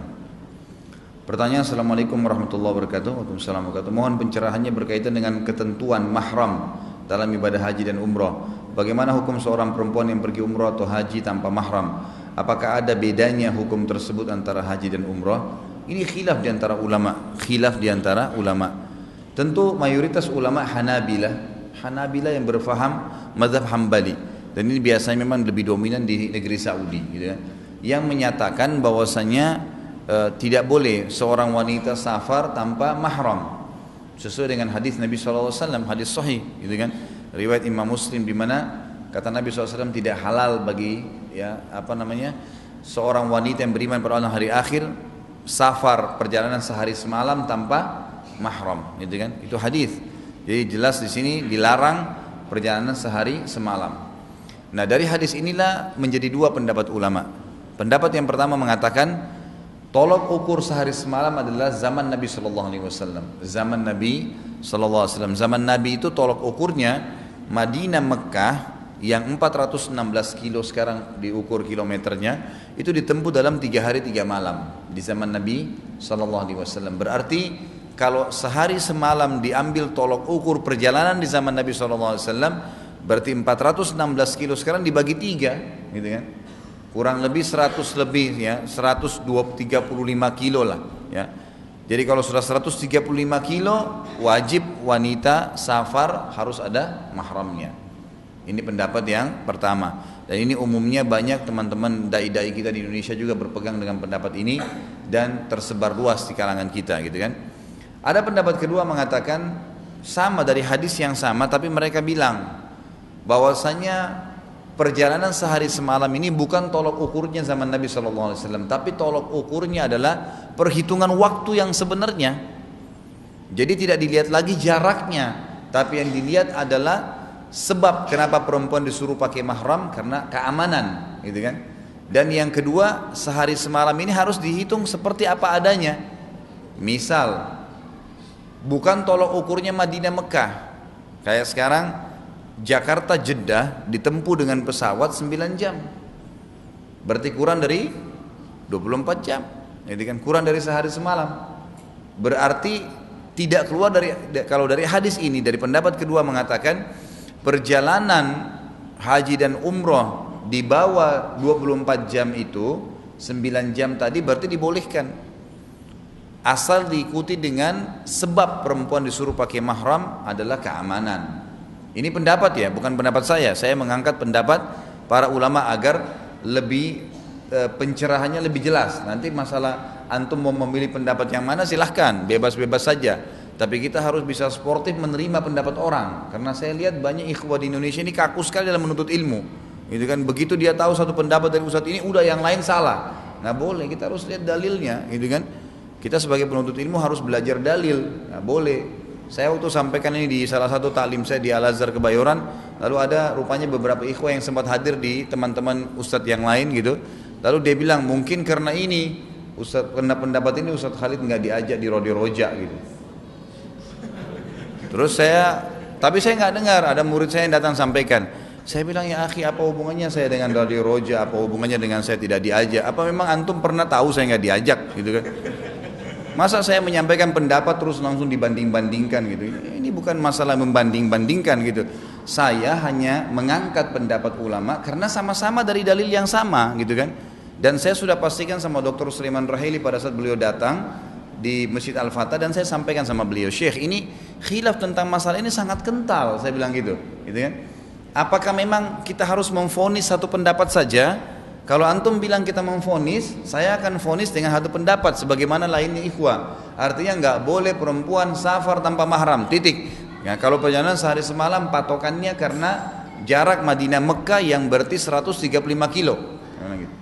Pertanyaan, Assalamualaikum warahmatullahi wabarakatuh. Waalaikumsalam warahmatullahi wabarakatuh. Mohon pencerahannya berkaitan dengan ketentuan mahram dalam ibadah haji dan umrah. Bagaimana hukum seorang perempuan yang pergi umrah atau haji tanpa mahram? Apakah ada bedanya hukum tersebut antara haji dan umrah? Ini khilaf di antara ulama. Tentu mayoritas ulama Hanabilah yang berfaham mazhab Hambali. Dan ini biasanya memang lebih dominan di negeri Saudi, gitu ya. Yang menyatakan bahwasanya tidak boleh seorang wanita safar tanpa mahram. Sesuai dengan hadis Nabi SAW, hadis sahih, gitu kan? Riwayat Imam Muslim di mana kata Nabi SAW tidak halal bagi seorang wanita yang beriman pada Allah hari akhir safar perjalanan sehari semalam tanpa mahram, gitu kan? Itu hadis. Jadi jelas di sini dilarang perjalanan sehari semalam. Nah, dari hadis inilah menjadi dua pendapat ulama. Pendapat yang pertama mengatakan tolok ukur sehari semalam adalah zaman Nabi SAW. Zaman Nabi SAW. Zaman Nabi itu tolok ukurnya Madinah Mekah yang 416 kilo sekarang diukur kilometernya itu ditempuh dalam 3 hari 3 malam di zaman Nabi SAW. Berarti kalau sehari semalam diambil tolok ukur perjalanan di zaman Nabi SAW, berarti 416 kilo sekarang dibagi 3, gitu kan? Kurang lebih 100 lebih ya, 135 kilo lah ya. Jadi kalau sudah 135 kilo wajib wanita safar harus ada mahramnya. Ini pendapat yang pertama. Dan ini umumnya banyak teman-teman dai-dai kita di Indonesia juga berpegang dengan pendapat ini dan tersebar luas di kalangan kita, gitu kan. Ada pendapat kedua mengatakan sama dari hadis yang sama, tapi mereka bilang bahwasanya perjalanan sehari semalam ini bukan tolok ukurnya zaman Nabi SAW, tapi tolok ukurnya adalah perhitungan waktu yang sebenarnya. Jadi tidak dilihat lagi jaraknya, tapi yang dilihat adalah sebab kenapa perempuan disuruh pakai mahram, karena keamanan, gitu kan. Dan yang kedua, sehari semalam ini harus dihitung seperti apa adanya. Misal, bukan tolok ukurnya Madinah Mekah. Kayak sekarang Jakarta Jeddah ditempuh dengan pesawat 9 jam. Berarti kurang dari 24 jam. Jadi kan kurang dari sehari semalam. Berarti tidak keluar dari, kalau dari hadis ini, dari pendapat kedua mengatakan perjalanan haji dan umroh di bawah 24 jam itu 9 jam tadi berarti dibolehkan. Asal diikuti dengan sebab perempuan disuruh pakai mahram adalah keamanan. Ini pendapat ya, bukan pendapat saya. Saya mengangkat pendapat para ulama agar lebih pencerahannya lebih jelas. Nanti masalah antum mau memilih pendapat yang mana silahkan, bebas-bebas saja. Tapi kita harus bisa sportif menerima pendapat orang. Karena saya lihat banyak ikhwah di Indonesia ini kaku sekali dalam menuntut ilmu. Gitu kan, begitu dia tahu satu pendapat dari ustadz ini, udah yang lain salah. Nggak boleh, kita harus lihat dalilnya, gitu kan. Kita sebagai penuntut ilmu harus belajar dalil, nggak boleh. Saya waktu sampaikan ini di salah satu taklim saya di Al-Azhar Kebayoran, lalu ada rupanya beberapa ikhwah yang sempat hadir di teman-teman ustadz yang lain gitu. Lalu dia bilang mungkin karena ini ustadz, karena pendapat ini Ustadz Khalid nggak diajak di Rodi Roja gitu. Terus tapi saya nggak dengar, ada murid saya yang datang sampaikan. Saya bilang ya akhi, apa hubungannya saya dengan Rodi Roja, apa hubungannya dengan saya tidak diajak? Apa memang antum pernah tahu saya nggak diajak gitu kan? Masa saya menyampaikan pendapat terus langsung dibanding-bandingkan gitu. Ini bukan masalah membanding-bandingkan gitu. Saya hanya mengangkat pendapat ulama karena sama-sama dari dalil yang sama gitu kan. Dan saya sudah pastikan sama Dr. Sulaiman Rahili pada saat beliau datang di Masjid Al-Fatah, dan saya sampaikan sama beliau, Syekh, ini khilaf tentang masalah ini sangat kental, saya bilang gitu kan. Apakah memang kita harus memvonis satu pendapat saja Kalau antum bilang kita memvonis, saya akan vonis dengan satu pendapat sebagaimana lainnya ikhwah. Artinya nggak boleh perempuan safar tanpa mahram, titik. Ya, kalau perjalanan sehari semalam patokannya karena jarak Madinah Mekah yang berarti 135 kilo. Gitu.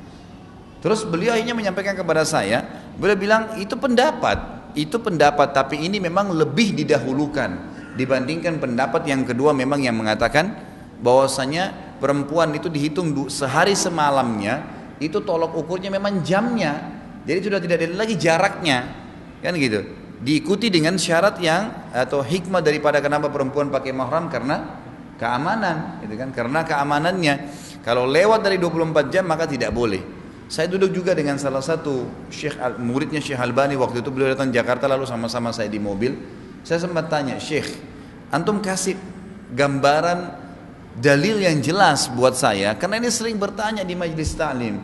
Terus beliau akhirnya menyampaikan kepada saya, beliau bilang itu pendapat, tapi ini memang lebih didahulukan dibandingkan pendapat yang kedua memang yang mengatakan bahwasanya perempuan itu dihitung sehari semalamnya, itu tolok ukurnya memang jamnya, jadi sudah tidak ada lagi jaraknya, kan gitu. Diikuti dengan syarat yang atau hikmah daripada kenapa perempuan pakai mahram karena keamanan, gitu kan? Karena keamanannya. Kalau lewat dari 24 jam maka tidak boleh. Saya duduk juga dengan salah satu muridnya Syekh Albani, waktu itu beliau datang Jakarta lalu sama-sama saya di mobil. Saya sempat tanya, Syekh, antum kasih gambaran dalil yang jelas buat saya, karena ini sering bertanya di majelis ta'lim,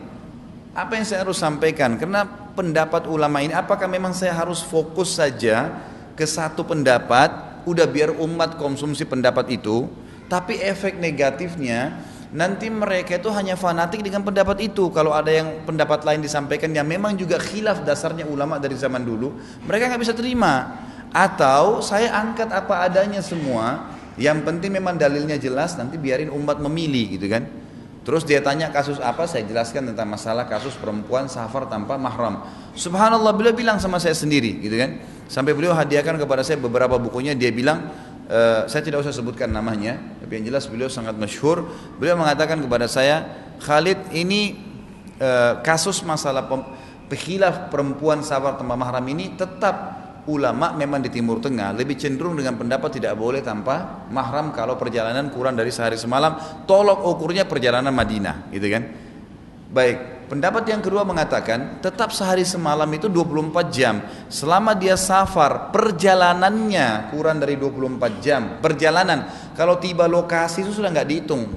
apa yang saya harus sampaikan, karena pendapat ulama ini apakah memang saya harus fokus saja ke satu pendapat, udah biar umat konsumsi pendapat itu, tapi efek negatifnya nanti mereka itu hanya fanatik dengan pendapat itu. Kalau ada yang pendapat lain disampaikan yang memang juga khilaf dasarnya ulama dari zaman dulu, mereka nggak bisa terima. Atau saya angkat apa adanya semua, yang penting memang dalilnya jelas, nanti biarin umat memilih, gitu kan. Terus dia tanya kasus apa, saya jelaskan tentang masalah kasus perempuan safar tanpa mahram. Subhanallah, beliau bilang sama saya sendiri, gitu kan. Sampai beliau hadiahkan kepada saya beberapa bukunya. Dia bilang, saya tidak usah sebutkan namanya, tapi yang jelas beliau sangat masyhur. Beliau mengatakan kepada saya, Khalid, ini kasus masalah khilaf perempuan safar tanpa mahram ini tetap ulama memang di Timur Tengah lebih cenderung dengan pendapat tidak boleh tanpa mahram kalau perjalanan kurang dari sehari semalam, tolok ukurnya perjalanan Madinah, gitu kan. Baik, pendapat yang kedua mengatakan tetap sehari semalam itu 24 jam. Selama dia safar, perjalanannya kurang dari 24 jam. Perjalanan, kalau tiba lokasi itu sudah nggak dihitung.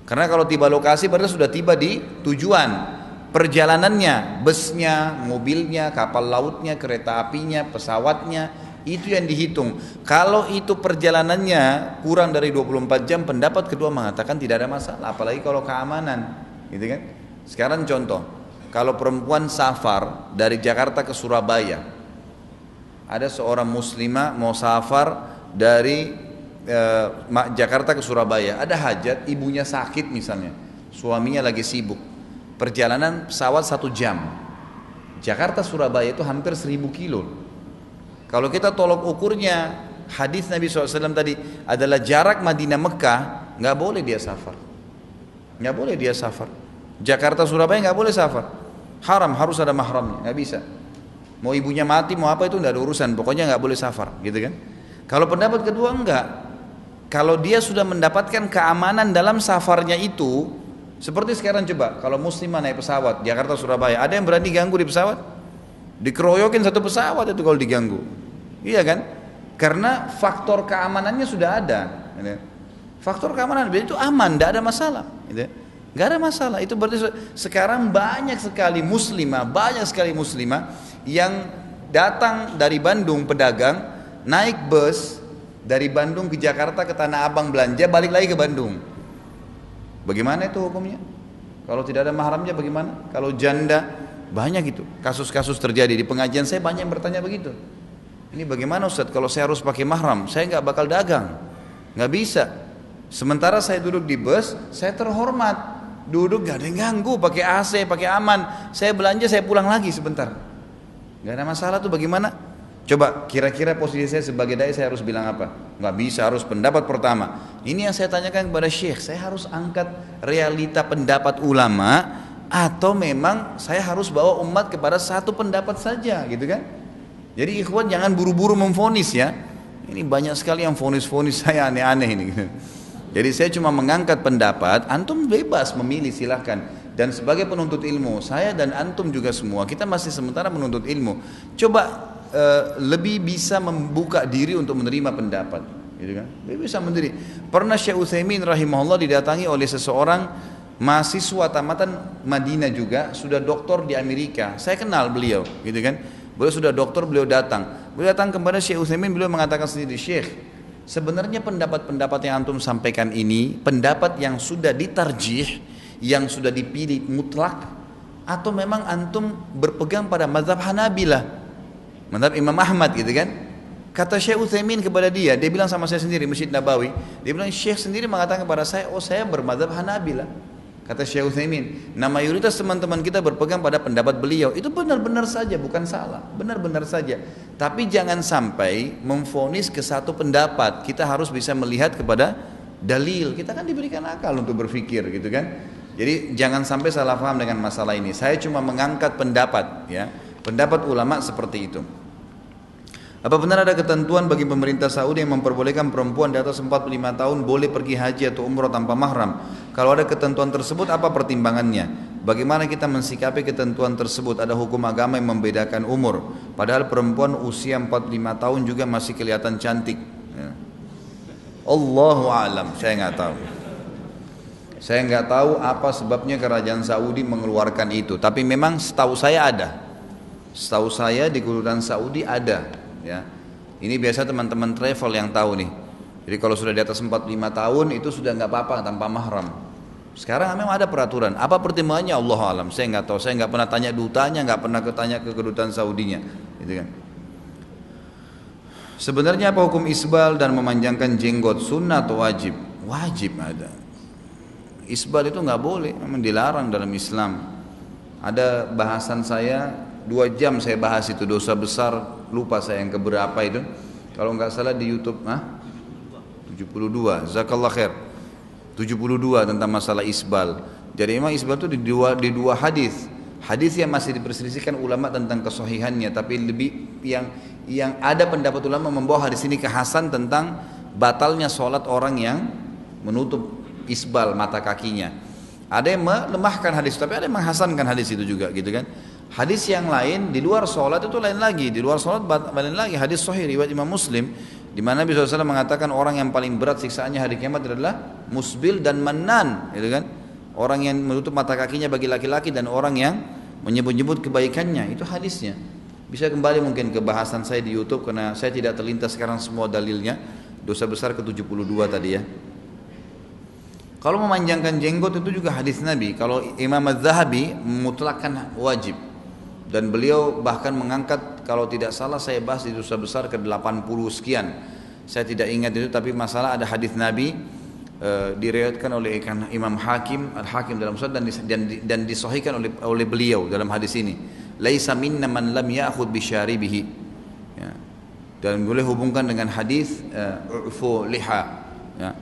Karena kalau tiba lokasi berarti sudah tiba di tujuan. Perjalanannya, busnya, mobilnya, kapal lautnya, kereta apinya, pesawatnya, itu yang dihitung. Kalau itu perjalanannya kurang dari 24 jam, pendapat kedua mengatakan tidak ada masalah, apalagi kalau keamanan, gitu kan. Sekarang contoh, kalau perempuan safar dari Jakarta ke Surabaya, ada seorang muslimah mau safar dari Jakarta ke Surabaya, ada hajat, ibunya sakit misalnya, suaminya lagi sibuk. Perjalanan pesawat 1 jam. Jakarta Surabaya itu hampir 1000 kilo. Kalau kita tolok ukurnya, hadis Nabi SAW tadi adalah jarak Madinah Mekah, nggak boleh dia safar. Nggak boleh dia safar. Jakarta Surabaya nggak boleh safar. Haram, harus ada mahramnya, nggak bisa. Mau ibunya mati, mau apa itu nggak ada urusan. Pokoknya nggak boleh safar, gitu kan? Kalau pendapat kedua enggak. Kalau dia sudah mendapatkan keamanan dalam safarnya itu. Seperti sekarang coba, kalau muslimah naik pesawat Jakarta Surabaya, ada yang berani ganggu di pesawat? Dikeroyokin satu pesawat itu kalau diganggu. Iya kan? Karena faktor keamanannya sudah ada. Faktor keamanan itu aman, tidak ada masalah. Tidak ada masalah. Itu berarti sekarang banyak sekali muslimah yang datang dari Bandung pedagang, naik bus dari Bandung ke Jakarta ke Tanah Abang belanja, balik lagi ke Bandung. Bagaimana itu hukumnya? Kalau tidak ada mahramnya bagaimana? Kalau janda, banyak itu kasus-kasus terjadi. Di pengajian saya banyak yang bertanya begitu. Ini bagaimana Ustaz kalau saya harus pakai mahram? Saya nggak bakal dagang, nggak bisa. Sementara saya duduk di bus, saya terhormat. Duduk gak ada yang ganggu, pakai AC, pakai aman. Saya belanja, saya pulang lagi sebentar. Nggak ada masalah tuh bagaimana? Coba kira-kira posisi saya sebagai dai saya harus bilang apa? Nggak bisa, harus pendapat pertama. Ini yang saya tanyakan kepada Syekh, saya harus angkat realita pendapat ulama atau memang saya harus bawa umat kepada satu pendapat saja, gitu kan? Jadi ikhwan jangan buru-buru memvonis ya. Ini banyak sekali yang vonis-vonis saya aneh-aneh ini. Jadi saya cuma mengangkat pendapat, antum bebas memilih silahkan. Dan sebagai penuntut ilmu, saya dan antum juga semua, kita masih sementara menuntut ilmu. Coba lebih bisa membuka diri untuk menerima pendapat, gitu kan? Lebih bisa mendiri. Pernah Syekh Utsaimin rahimahullah didatangi oleh seseorang mahasiswa tamatan Madinah juga, sudah doktor di Amerika. Saya kenal beliau, gitu kan? Beliau sudah doktor, beliau datang. Beliau datang kepada Syekh Utsaimin, beliau mengatakan sendiri, Syekh, sebenarnya pendapat-pendapat yang antum sampaikan ini pendapat yang sudah ditarjih, yang sudah dipilih mutlak, atau memang antum berpegang pada mazhab Hanabilah, mazhab Imam Ahmad gitu kan? Kata Syekh Utsaimin kepada dia bilang sama saya sendiri, Masjid Nabawi, dia bilang Syekh sendiri mengatakan kepada saya, oh saya bermazhab Hanabilah. Kata Syekh Utsaimin, nah mayoritas teman-teman kita berpegang pada pendapat beliau, itu benar-benar saja, bukan salah, benar-benar saja. Tapi jangan sampai memvonis ke satu pendapat, kita harus bisa melihat kepada dalil, kita kan diberikan akal untuk berpikir gitu kan. Jadi jangan sampai salah paham dengan masalah ini. Saya cuma mengangkat pendapat, ya, pendapat ulama seperti itu. Apa benar ada ketentuan bagi pemerintah Saudi yang memperbolehkan perempuan di atas 45 tahun boleh pergi haji atau umroh tanpa mahram? Kalau ada ketentuan tersebut, apa pertimbangannya? Bagaimana kita mensikapi ketentuan tersebut? Ada hukum agama yang membedakan umur, padahal perempuan usia 45 tahun juga masih kelihatan cantik, ya. Allahu a'lam, saya nggak tahu. Saya nggak tahu apa sebabnya kerajaan Saudi mengeluarkan itu, tapi memang setahu saya ada. Setahu saya di Kedutaan Saudi ada. Ya, ini biasa teman-teman travel yang tahu nih. Jadi kalau sudah di atas 45 tahun itu sudah nggak apa-apa tanpa mahram. Sekarang memang ada peraturan. Apa pertimbangannya? Allah alam. Saya nggak tahu. Saya nggak pernah tanya dutanya, nggak pernah tanya ke kedutaan Saudinya, gitu kan. Sebenarnya apa hukum isbal dan memanjangkan jenggot, sunnah atau wajib? Wajib ada. Isbal itu nggak boleh, memang dilarang dalam Islam. Ada bahasan saya 2 jam saya bahas itu, dosa besar, lupa saya yang keberapa itu, kalau nggak salah di YouTube, 72, zakallah khair, 72 tentang masalah isbal. Jadi memang isbal itu di dua hadis yang masih diperselisihkan ulama tentang kesahihannya, tapi lebih yang ada pendapat ulama membawa hadis ini ke hasan tentang batalnya sholat orang yang menutup isbal mata kakinya. Ada yang melemahkan hadis, tapi ada yang menghasankan hadis itu juga, gitu kan. Hadis yang lain di luar sholat itu lain lagi, di luar sholat lain lagi. Hadis sahih riwayat Imam Muslim, di mana Nabi SAW mengatakan orang yang paling berat siksaannya hari kiamat adalah musbil dan mannan, gitu kan. Orang yang menutup mata kakinya bagi laki-laki dan orang yang menyebut-nyebut kebaikannya, itu hadisnya. Bisa kembali mungkin ke bahasan saya di YouTube karena saya tidak terlintas sekarang semua dalilnya. Dosa besar ke-72 tadi ya. Kalau memanjangkan jenggot itu juga hadis Nabi. Kalau Imam Az-Zahabi mutlakkan wajib. Dan beliau bahkan mengangkat, kalau tidak salah saya bahas di dosa besar ke-80 sekian. Saya tidak ingat itu, tapi masalah ada hadis Nabi diriwayatkan oleh Imam Hakim, Al-Hakim dalam Musnad dan disahihkan oleh beliau dalam hadis ini. Laisa minna man lam ya'khudh bi syaribihi. Ya. Dan boleh hubungkan dengan hadis ufu liha. Ya.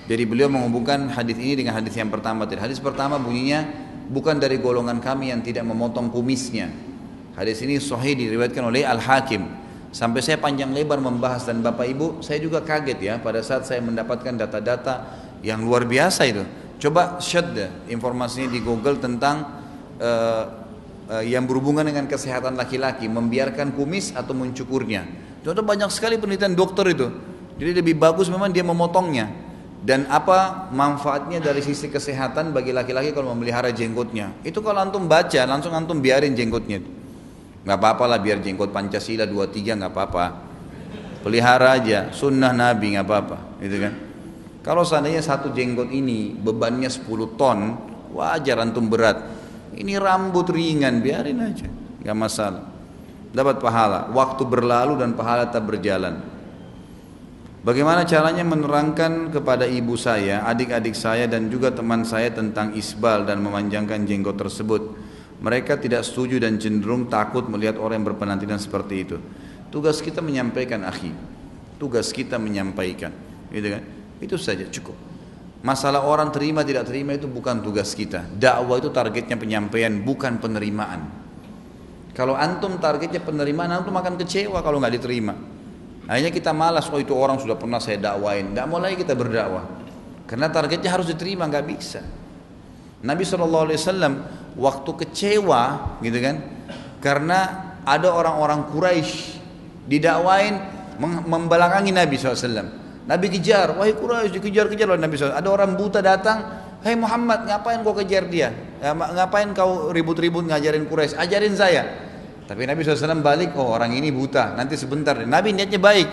Jadi beliau menghubungkan hadis ini dengan hadis yang pertama. Hadis pertama bunyinya, bukan dari golongan kami yang tidak memotong kumisnya. Hadis ini sahih diriwayatkan oleh Al-Hakim. Sampai saya panjang lebar membahas, dan Bapak Ibu saya juga kaget ya pada saat saya mendapatkan data-data yang luar biasa itu. Coba search deh informasinya di Google tentang yang berhubungan dengan kesehatan laki-laki, membiarkan kumis atau mencukurnya. Contoh banyak sekali penelitian dokter itu. Jadi lebih bagus memang dia memotongnya. Dan apa manfaatnya dari sisi kesehatan bagi laki-laki kalau memelihara jenggotnya? Itu kalau antum baca, langsung antum biarin jenggotnya. Nggak apa-apa lah, biar jenggot Pancasila 23 nggak apa-apa. Pelihara aja, sunnah Nabi nggak apa-apa, gitu kan? Kalau seandainya satu jenggot ini bebannya 10 ton, wajar antum berat. Ini rambut ringan, biarin aja, nggak masalah. Dapat pahala. Waktu berlalu dan pahala tak berjalan. Bagaimana caranya menerangkan kepada ibu saya, adik-adik saya dan juga teman saya tentang isbal dan memanjangkan jenggot tersebut? Mereka tidak setuju dan cenderung takut melihat orang yang berpenampilan seperti itu. Tugas kita menyampaikan, akhi. Tugas kita menyampaikan, gitu kan? Itu saja cukup. Masalah orang terima tidak terima itu bukan tugas kita. Dakwah itu targetnya penyampaian, bukan penerimaan. Kalau antum targetnya penerimaan, antum akan kecewa kalau nggak diterima. Akhirnya kita malas, oh itu orang sudah pernah saya dakwain, tidak mau lagi kita berdakwah. Karena targetnya harus diterima, nggak bisa. Nabi SAW waktu kecewa, gitu kan, karena ada orang-orang Quraisy didakwain membelakangi Nabi SAW. Nabi kejar, wahai Quraisy, dikejar-kejar oleh Nabi SAW. Ada orang buta datang, hai Muhammad, ngapain kau kejar dia? Ngapain kau ribut-ribut ngajarin Quraisy? Ajarin saya. Tapi Nabi SAW balik, oh orang ini buta, nanti sebentar. Nabi niatnya baik.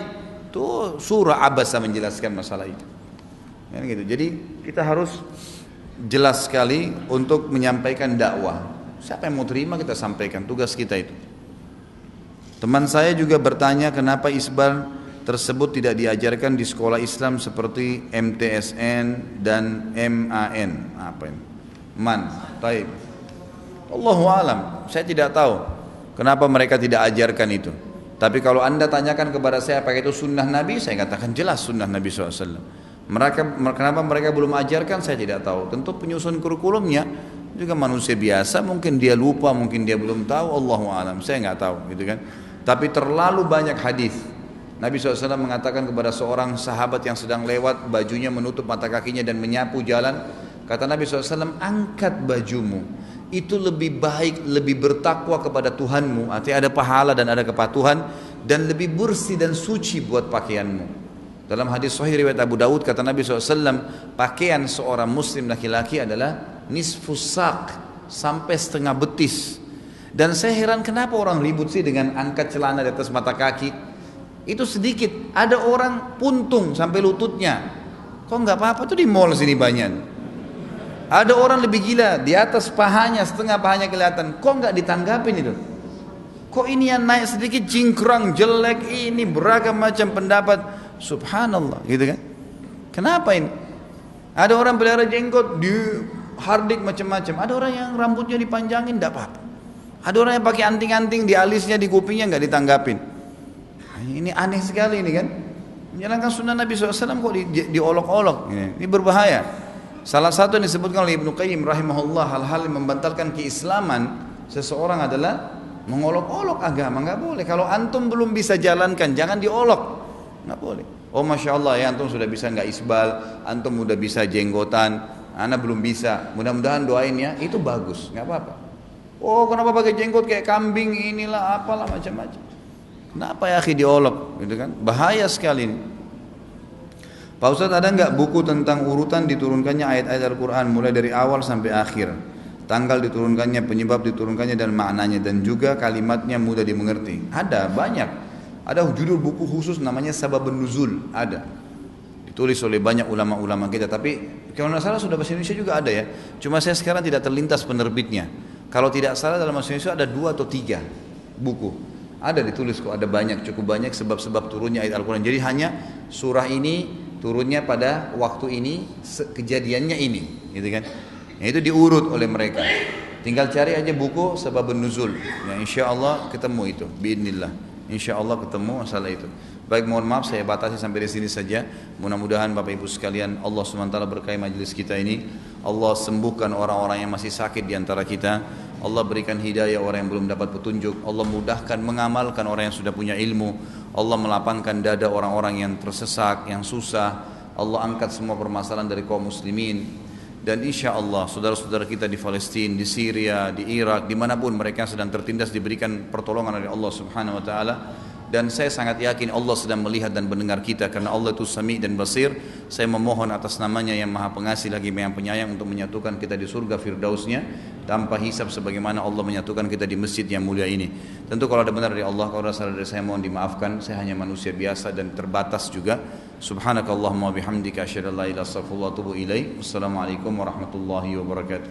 Tuh surah Abasa menjelaskan masalah itu. Ya, gitu. Jadi kita harus jelas sekali untuk menyampaikan dakwah. Siapa yang mau terima kita sampaikan, tugas kita itu. Teman saya juga bertanya kenapa isbal tersebut tidak diajarkan di sekolah Islam seperti MTSN dan MAN. Apa ini? Man. Taib. Allahu alam. Saya tidak tahu kenapa mereka tidak ajarkan itu. Tapi kalau anda tanyakan kepada saya apakah itu sunnah Nabi, saya katakan jelas sunnah Nabi SAW. Kenapa mereka belum ajarkan, saya tidak tahu. Tentu penyusun kurikulumnya juga manusia biasa, mungkin dia lupa, mungkin dia belum tahu, Allahu alam, saya nggak tahu, gitu kan. Tapi terlalu banyak hadis. Nabi SAW mengatakan kepada seorang sahabat yang sedang lewat, bajunya menutup mata kakinya dan menyapu jalan. Kata Nabi SAW, angkat bajumu. Itu lebih baik, lebih bertakwa kepada Tuhanmu. Artinya ada pahala dan ada kepatuhan. Dan lebih bersih dan suci buat pakaianmu. Dalam hadis sahih riwayat Abu Dawud, kata Nabi SAW, pakaian seorang muslim laki-laki adalah nisfus sak, sampai setengah betis. Dan saya heran kenapa orang ribut sih dengan angkat celana di atas mata kaki. Itu sedikit, ada orang puntung sampai lututnya. Kok nggak apa-apa tuh, di mall sini banyak. Ada orang lebih gila, di atas pahanya, setengah pahanya kelihatan. Kok nggak ditanggapin itu? Kok ini yang naik sedikit cingkrang, jelek, ini beragam macam pendapat. Subhanallah, gitu kan? Kenapa ini? Ada orang pelihara jenggot, di hardik macam-macam. Ada orang yang rambutnya dipanjangin, tidak apa-apa. Ada orang yang pakai anting-anting di alisnya, di kupingnya, nggak ditanggapin. Ini aneh sekali ini kan. Menjalankan sunnah Nabi SAW kok diolok-olok. Ini berbahaya. Salah satu yang disebutkan oleh Ibnu Qayyim rahimahullah, hal-hal yang membatalkan keislaman seseorang adalah mengolok-olok agama. Nggak boleh. Kalau antum belum bisa jalankan, jangan diolok. Nggak boleh. Oh masya Allah ya, antum sudah bisa nggak isbal, antum udah bisa jenggotan, ana belum bisa. Mudah-mudahan doain ya, itu bagus, nggak apa-apa. Oh kenapa pakai jenggot kayak kambing inilah apalah macam-macam. Kenapa ya akhi diolok, gitu kan? Bahaya sekali ini. Pak Ustadz, ada nggak buku tentang urutan diturunkannya ayat-ayat Al-Quran mulai dari awal sampai akhir, tanggal diturunkannya, penyebab diturunkannya dan maknanya, dan juga kalimatnya mudah dimengerti? Ada banyak. Ada judul buku khusus namanya Sababun Nuzul, ada. Ditulis oleh banyak ulama-ulama kita, tapi kalau nggak salah sudah bahasa Indonesia juga ada ya. Cuma saya sekarang tidak terlintas penerbitnya. Kalau tidak salah dalam bahasa Indonesia ada 2 atau 3 buku. Ada ditulis kok, ada banyak, cukup banyak sebab-sebab turunnya ayat Al-Quran. Jadi hanya surah ini turunnya pada waktu ini, kejadiannya ini, gitu kan? Yang itu diurut oleh mereka. Tinggal cari aja buku Sababun Nuzul. Ya insya Allah ketemu itu, biidznillah. Insya Allah ketemu masalah itu. Baik, mohon maaf saya batasi sampai di sini saja. Mudah-mudahan Bapak Ibu sekalian Allah SWT berkahi majelis kita ini. Allah sembuhkan orang-orang yang masih sakit di antara kita. Allah berikan hidayah orang yang belum dapat petunjuk. Allah mudahkan mengamalkan orang yang sudah punya ilmu. Allah melapangkan dada orang-orang yang tersesak, yang susah. Allah angkat semua permasalahan dari kaum muslimin. Dan insya Allah saudara-saudara kita di Palestina, di Syria, di Irak, dimanapun mereka sedang tertindas diberikan pertolongan dari Allah Subhanahu Wa Taala. Dan saya sangat yakin Allah sedang melihat dan mendengar kita karena Allah itu Sami dan Basir. Saya memohon atas namanya yang Maha Pengasih lagi yang Penyayang untuk menyatukan kita di surga Firdausnya tanpa hisab sebagaimana Allah menyatukan kita di masjid yang mulia ini. Tentu kalau ada benar dari Allah, kalau ada salah dari saya mohon dimaafkan. Saya hanya manusia biasa dan terbatas juga. Subhanakallahumma bihamdika asyhadu an la ilaha illa anta astaghfiruka wa atubu ilaik. Wassalamualaikum warahmatullahi wabarakatuh.